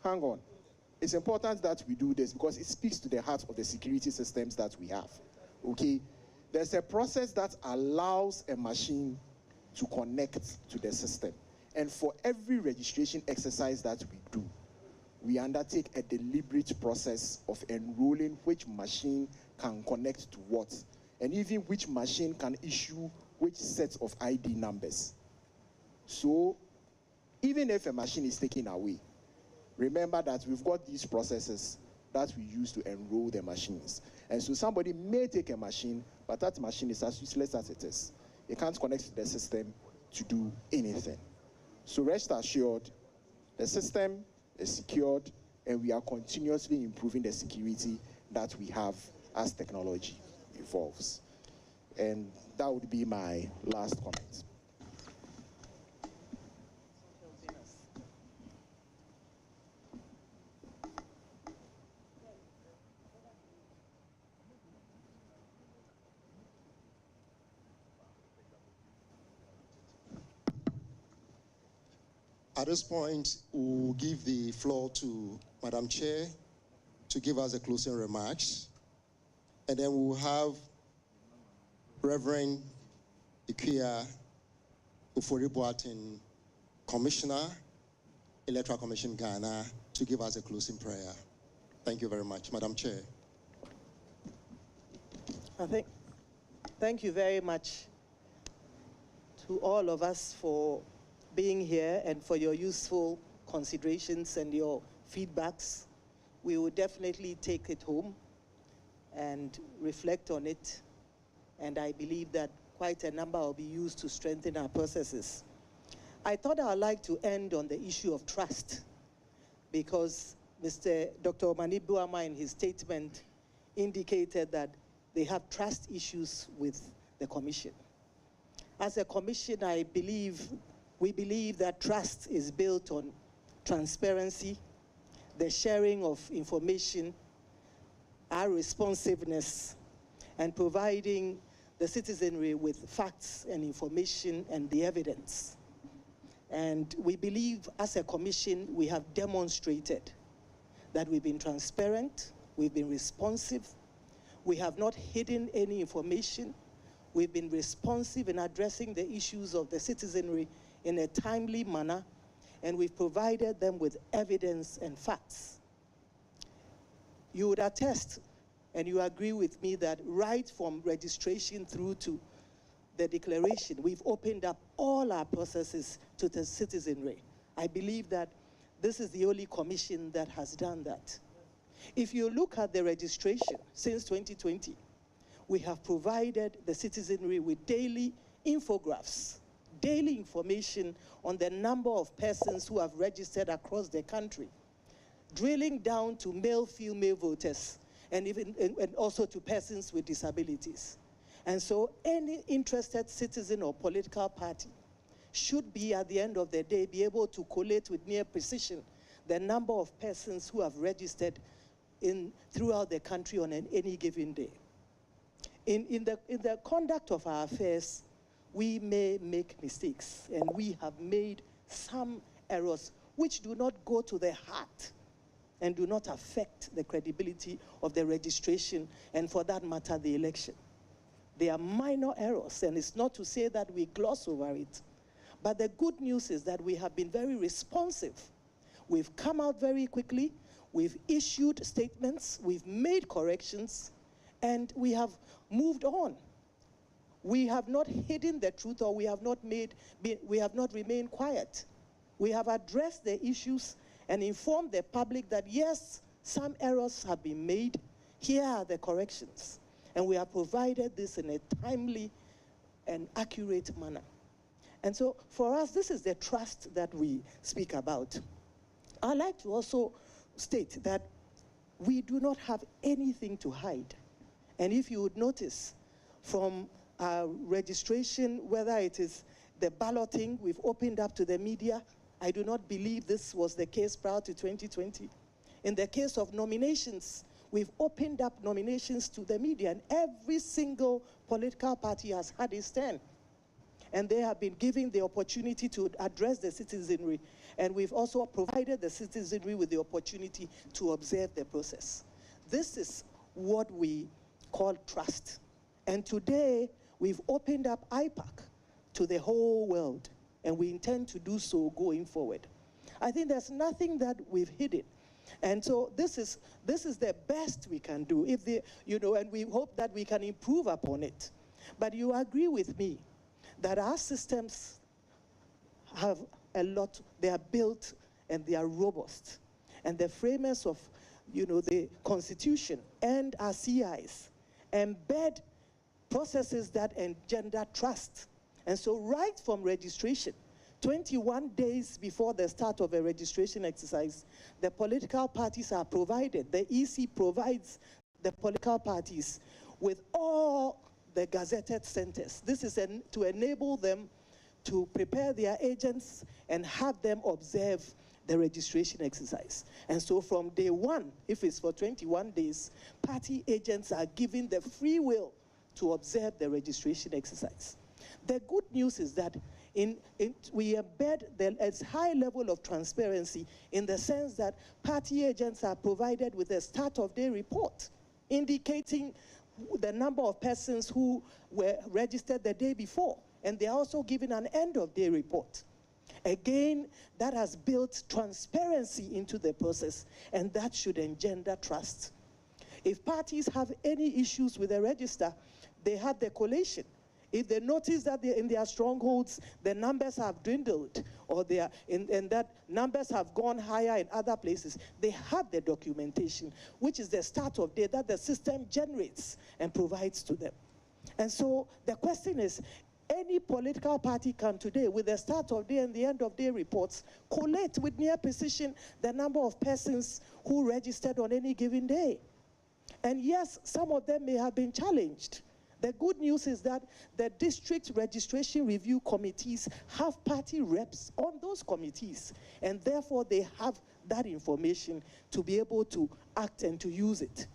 hang on. It's important that we do this because it speaks to the heart of the security systems that we have, okay? There's a process that allows a machine to connect to the system. And for every registration exercise that we do, we undertake a deliberate process of enrolling which machine can connect to what, and even which machine can issue which sets of ID numbers. So, even if a machine is taken away, remember that we've got these processes that we use to enroll the machines. And so somebody may take a machine, but that machine is as useless as it is. It can't connect to the system to do anything. So rest assured, the system is secured, and we are continuously improving the security that we have as technology evolves. And that would be my last comment.
At this point, we'll give the floor to Madam Chair to give us the closing remarks. And then we'll have Reverend Ikuya Ufori-Boateng, Commissioner, Electoral Commission Ghana, to give us a closing prayer. Thank you very much. Madam Chair.
Thank you very much to all of us for being here and for your useful considerations and your feedbacks. We will definitely take it home and reflect on it. And I believe that quite a number will be used to strengthen our processes. I thought I'd like to end on the issue of trust, because Dr. Omani-Boamah in his statement indicated that they have trust issues with the Commission. As a Commission, we believe that trust is built on transparency, the sharing of information, our responsiveness, and providing the citizenry with facts and information and the evidence. And we believe as a Commission, we have demonstrated that we've been transparent, we've been responsive, we have not hidden any information, we've been responsive in addressing the issues of the citizenry in a timely manner, and we've provided them with evidence and facts. You would attest, and you agree with me, that right from registration through to the declaration, we've opened up all our processes to the citizenry. I believe that this is the only commission that has done that. If you look at the registration since 2020, we have provided the citizenry with daily infographics, daily information on the number of persons who have registered across the country, drilling down to male, female voters, and also to persons with disabilities. And so any interested citizen or political party should be, at the end of the day, be able to collate with near precision the number of persons who have registered throughout the country on any given day. In the conduct of our affairs, we may make mistakes, and we have made some errors which do not go to the heart and do not affect the credibility of the registration, and for that matter, the election. They are minor errors, and it's not to say that we gloss over it. But the good news is that we have been very responsive. We've come out very quickly, we've issued statements, we've made corrections, and we have moved on. We have not hidden the truth, or we have not remained quiet. We have addressed the issues and informed the public that yes, some errors have been made. Here are the corrections. And we have provided this in a timely and accurate manner. And so for us, this is the trust that we speak about. I'd like to also state that we do not have anything to hide. And if you would notice, from our registration, whether it is the balloting we've opened up to the media, I do not believe this was the case prior to 2020. In the case of nominations, we've opened up nominations to the media, and every single political party has had its turn. And they have been given the opportunity to address the citizenry. And we've also provided the citizenry with the opportunity to observe the process. This is what we call trust. And today, we've opened up IPAC to the whole world, and we intend to do so going forward. I think there's nothing that we've hidden. And so this is the best we can do, and we hope that we can improve upon it. But you agree with me that our systems have a lot, they are built and they are robust. And the framers of the Constitution and our CIs, embed processes that engender trust. And so right from registration, 21 days before the start of a registration exercise, the political parties are provided, the EC provides the political parties with all the gazetted centers. This is to enable them to prepare their agents and have them observe the registration exercise. And so from day one, if it's for 21 days, party agents are given the free will to observe the registration exercise. The good news is that we embed a high level of transparency in the sense that party agents are provided with a start-of-day report indicating the number of persons who were registered the day before, and they are also given an end-of-day report. Again, that has built transparency into the process, and that should engender trust. If parties have any issues with the register, they have the collation. If they notice that in their strongholds, the numbers have dwindled, or and that numbers have gone higher in other places, they have the documentation, which is the start of day that the system generates and provides to them. And so the question is, any political party can today, with the start of day and the end of day reports, collate with near precision the number of persons who registered on any given day. And yes, some of them may have been challenged. The good news is that the district registration review committees have party reps on those committees, and therefore they have that information to be able to act and to use it.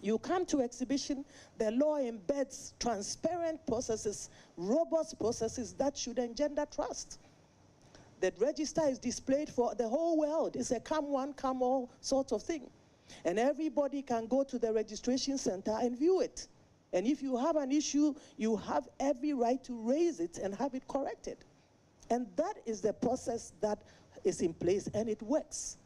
You come to exhibition, the law embeds transparent processes, robust processes that should engender trust. The register is displayed for the whole world. It's a come one, come all sort of thing. And everybody can go to the registration center and view it. And if you have an issue, you have every right to raise it and have it corrected. And that is the process that is in place, and it works.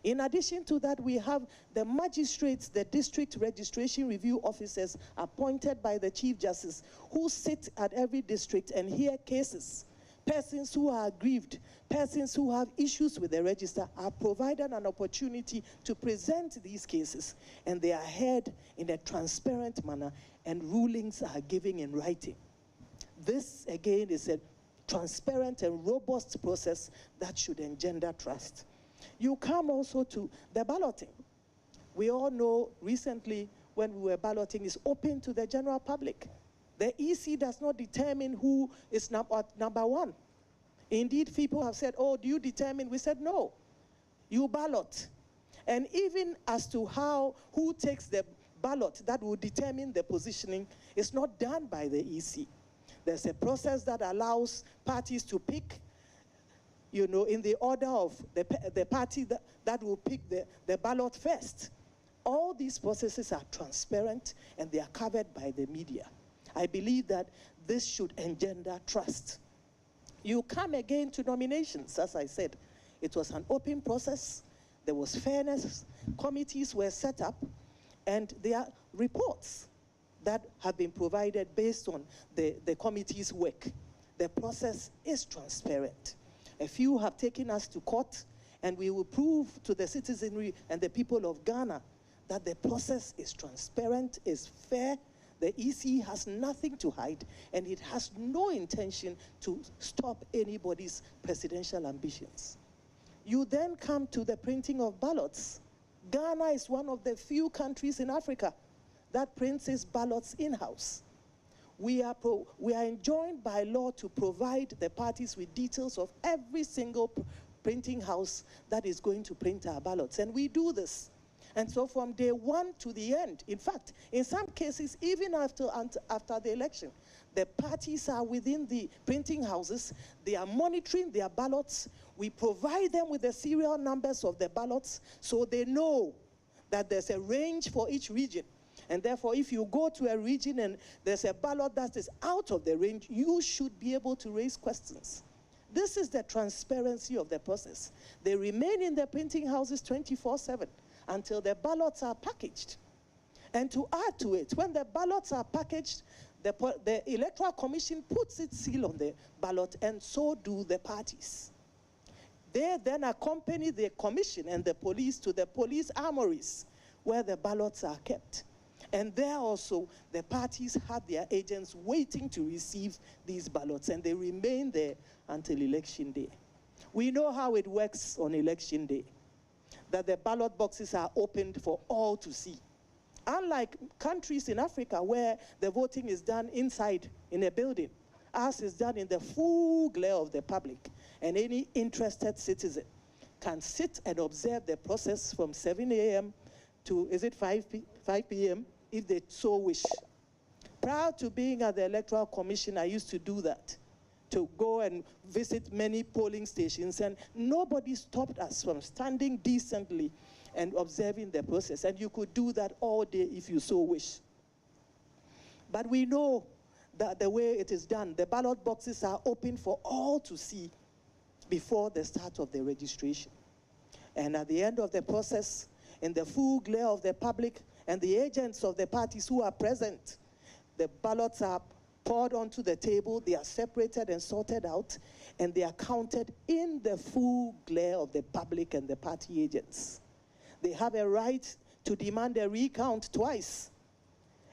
In addition to that, we have the magistrates, the district registration review officers appointed by the Chief Justice, who sit at every district and hear cases. Persons who are aggrieved, persons who have issues with the register are provided an opportunity to present these cases, and they are heard in a transparent manner, and rulings are given in writing. This, again, is a transparent and robust process that should engender trust. You come also to the balloting. We all know recently when we were balloting, it's open to the general public. The EC does not determine who is number one. Indeed, people have said, oh, do you determine? We said, no, you ballot. And even as to who takes the ballot that will determine the positioning is not done by the EC. There's a process that allows parties to pick, in the order of the party that will pick the ballot first. All these processes are transparent, and they are covered by the media. I believe that this should engender trust. You come again to nominations, as I said. It was an open process. There was fairness. Committees were set up, and there are reports that have been provided based on the committee's work. The process is transparent. A few have taken us to court, and we will prove to the citizenry and the people of Ghana that the process is transparent, is fair. The EC has nothing to hide, and it has no intention to stop anybody's presidential ambitions. You then come to the printing of ballots. Ghana is one of the few countries in Africa that prints its ballots in-house. We are enjoined by law to provide the parties with details of every single printing house that is going to print our ballots, and we do this. And so from day one to the end, in fact, in some cases, even after the election, the parties are within the printing houses. They are monitoring their ballots. We provide them with the serial numbers of the ballots so they know that there's a range for each region. And therefore, if you go to a region and there's a ballot that is out of the range, you should be able to raise questions. This is the transparency of the process. They remain in the printing houses 24/7. Until the ballots are packaged. And to add to it, when the ballots are packaged, the Electoral Commission puts its seal on the ballot, and so do the parties. They then accompany the commission and the police to the police armories where the ballots are kept. And there also, the parties had their agents waiting to receive these ballots, and they remain there until election day. We know how it works on election day, that the ballot boxes are opened for all to see. Unlike countries in Africa where the voting is done inside in a building, ours is done in the full glare of the public, and any interested citizen can sit and observe the process from 7 a.m. to, is it 5 p.m., if they so wish. Prior to being at the Electoral Commission, I used to do that, to go and visit many polling stations, and nobody stopped us from standing decently and observing the process. And you could do that all day if you so wish. But we know that the way it is done, the ballot boxes are open for all to see before the start of the registration. And at the end of the process, in the full glare of the public and the agents of the parties who are present, the ballots are poured onto the table, they are separated and sorted out, and they are counted in the full glare of the public and the party agents. They have a right to demand a recount twice.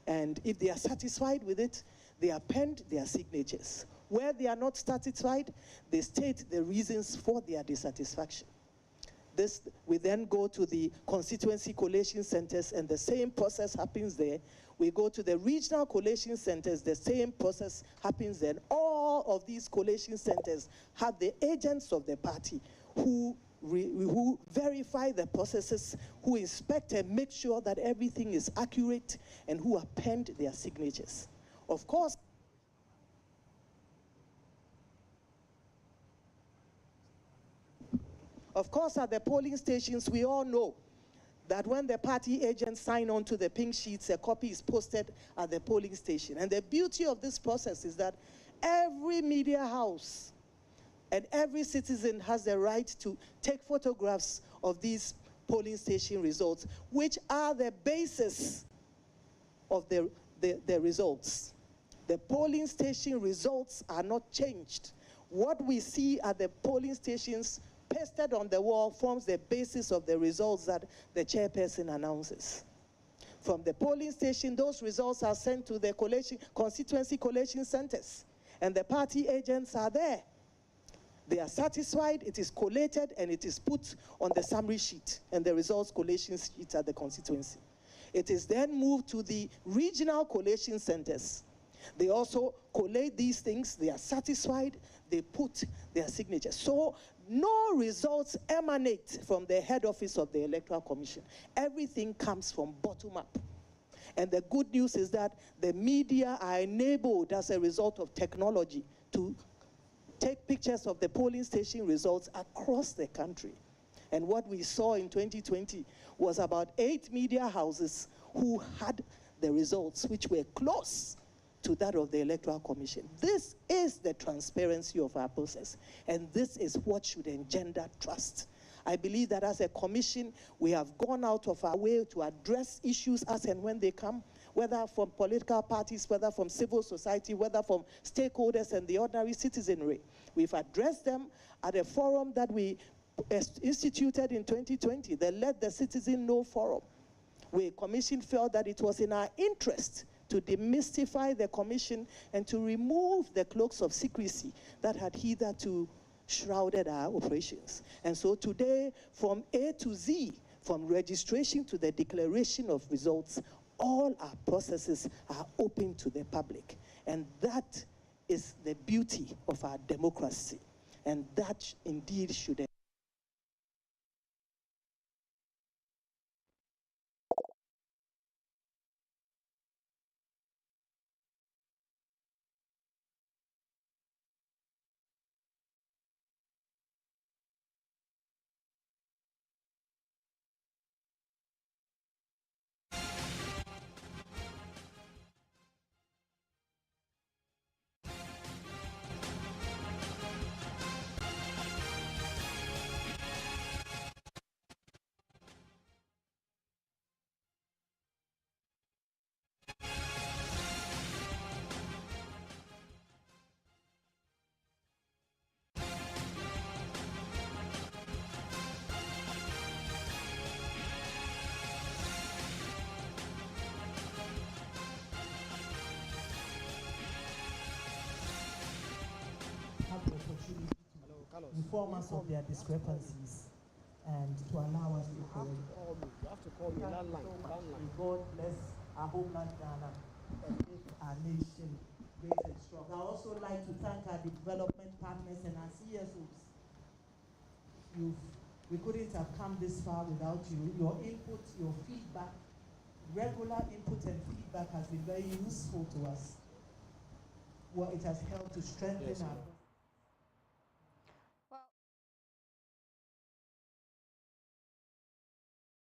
And if they are satisfied with it, they append their signatures. Where they are not satisfied, they state the reasons for their dissatisfaction. We then go to the constituency collation centers, and the same process happens there. We go to the regional collation centers, the same process happens there. All of these collation centers have the agents of the party who verify the processes, who inspect and make sure that everything is accurate, and who append their signatures. Of course, at the polling stations, we all know that when the party agents sign on to the pink sheets, a copy is posted at the polling station. And the beauty of this process is that every media house and every citizen has the right to take photographs of these polling station results, which are the basis of the results. The polling station results are not changed. What we see at the polling stations pasted on the wall forms the basis of the results that the chairperson announces. From the polling station, those results are sent to the constituency collation centers, and the party agents are there. They are satisfied, it is collated, and it is put on the summary sheet and the results collation sheet at the constituency. It is then moved to the regional collation centers. They also collate these things, they are satisfied, they put their signature. So no results emanate from the head office of the Electoral Commission. Everything comes from bottom up. And the good news is that the media are enabled as a result of technology to take pictures of the polling station results across the country. And what we saw in 2020 was about 8 media houses who had the results which were close to that of the Electoral Commission. This is the transparency of our process, and this is what should engender trust. I believe that as a commission, we have gone out of our way to address issues as and when they come, whether from political parties, whether from civil society, whether from stakeholders and the ordinary citizenry. We've addressed them at a forum that we instituted in 2020, the Let the Citizen Know Forum. The commission felt that it was in our interest to demystify the commission and to remove the cloaks of secrecy that had hitherto shrouded our operations. And so today, from A to Z, from registration to the declaration of results, all our processes are open to the public. And that is the beauty of our democracy. And that indeed should
opportunity to inform us of their discrepancies and to allow us to correct.
You have to call me landline.
God bless our homeland Ghana and make our nation great and strong. I also like to thank our development partners and our CSOs. We couldn't have come this far without you. Your input, your feedback, regular input and feedback has been very useful to us. Well, it has helped to strengthen our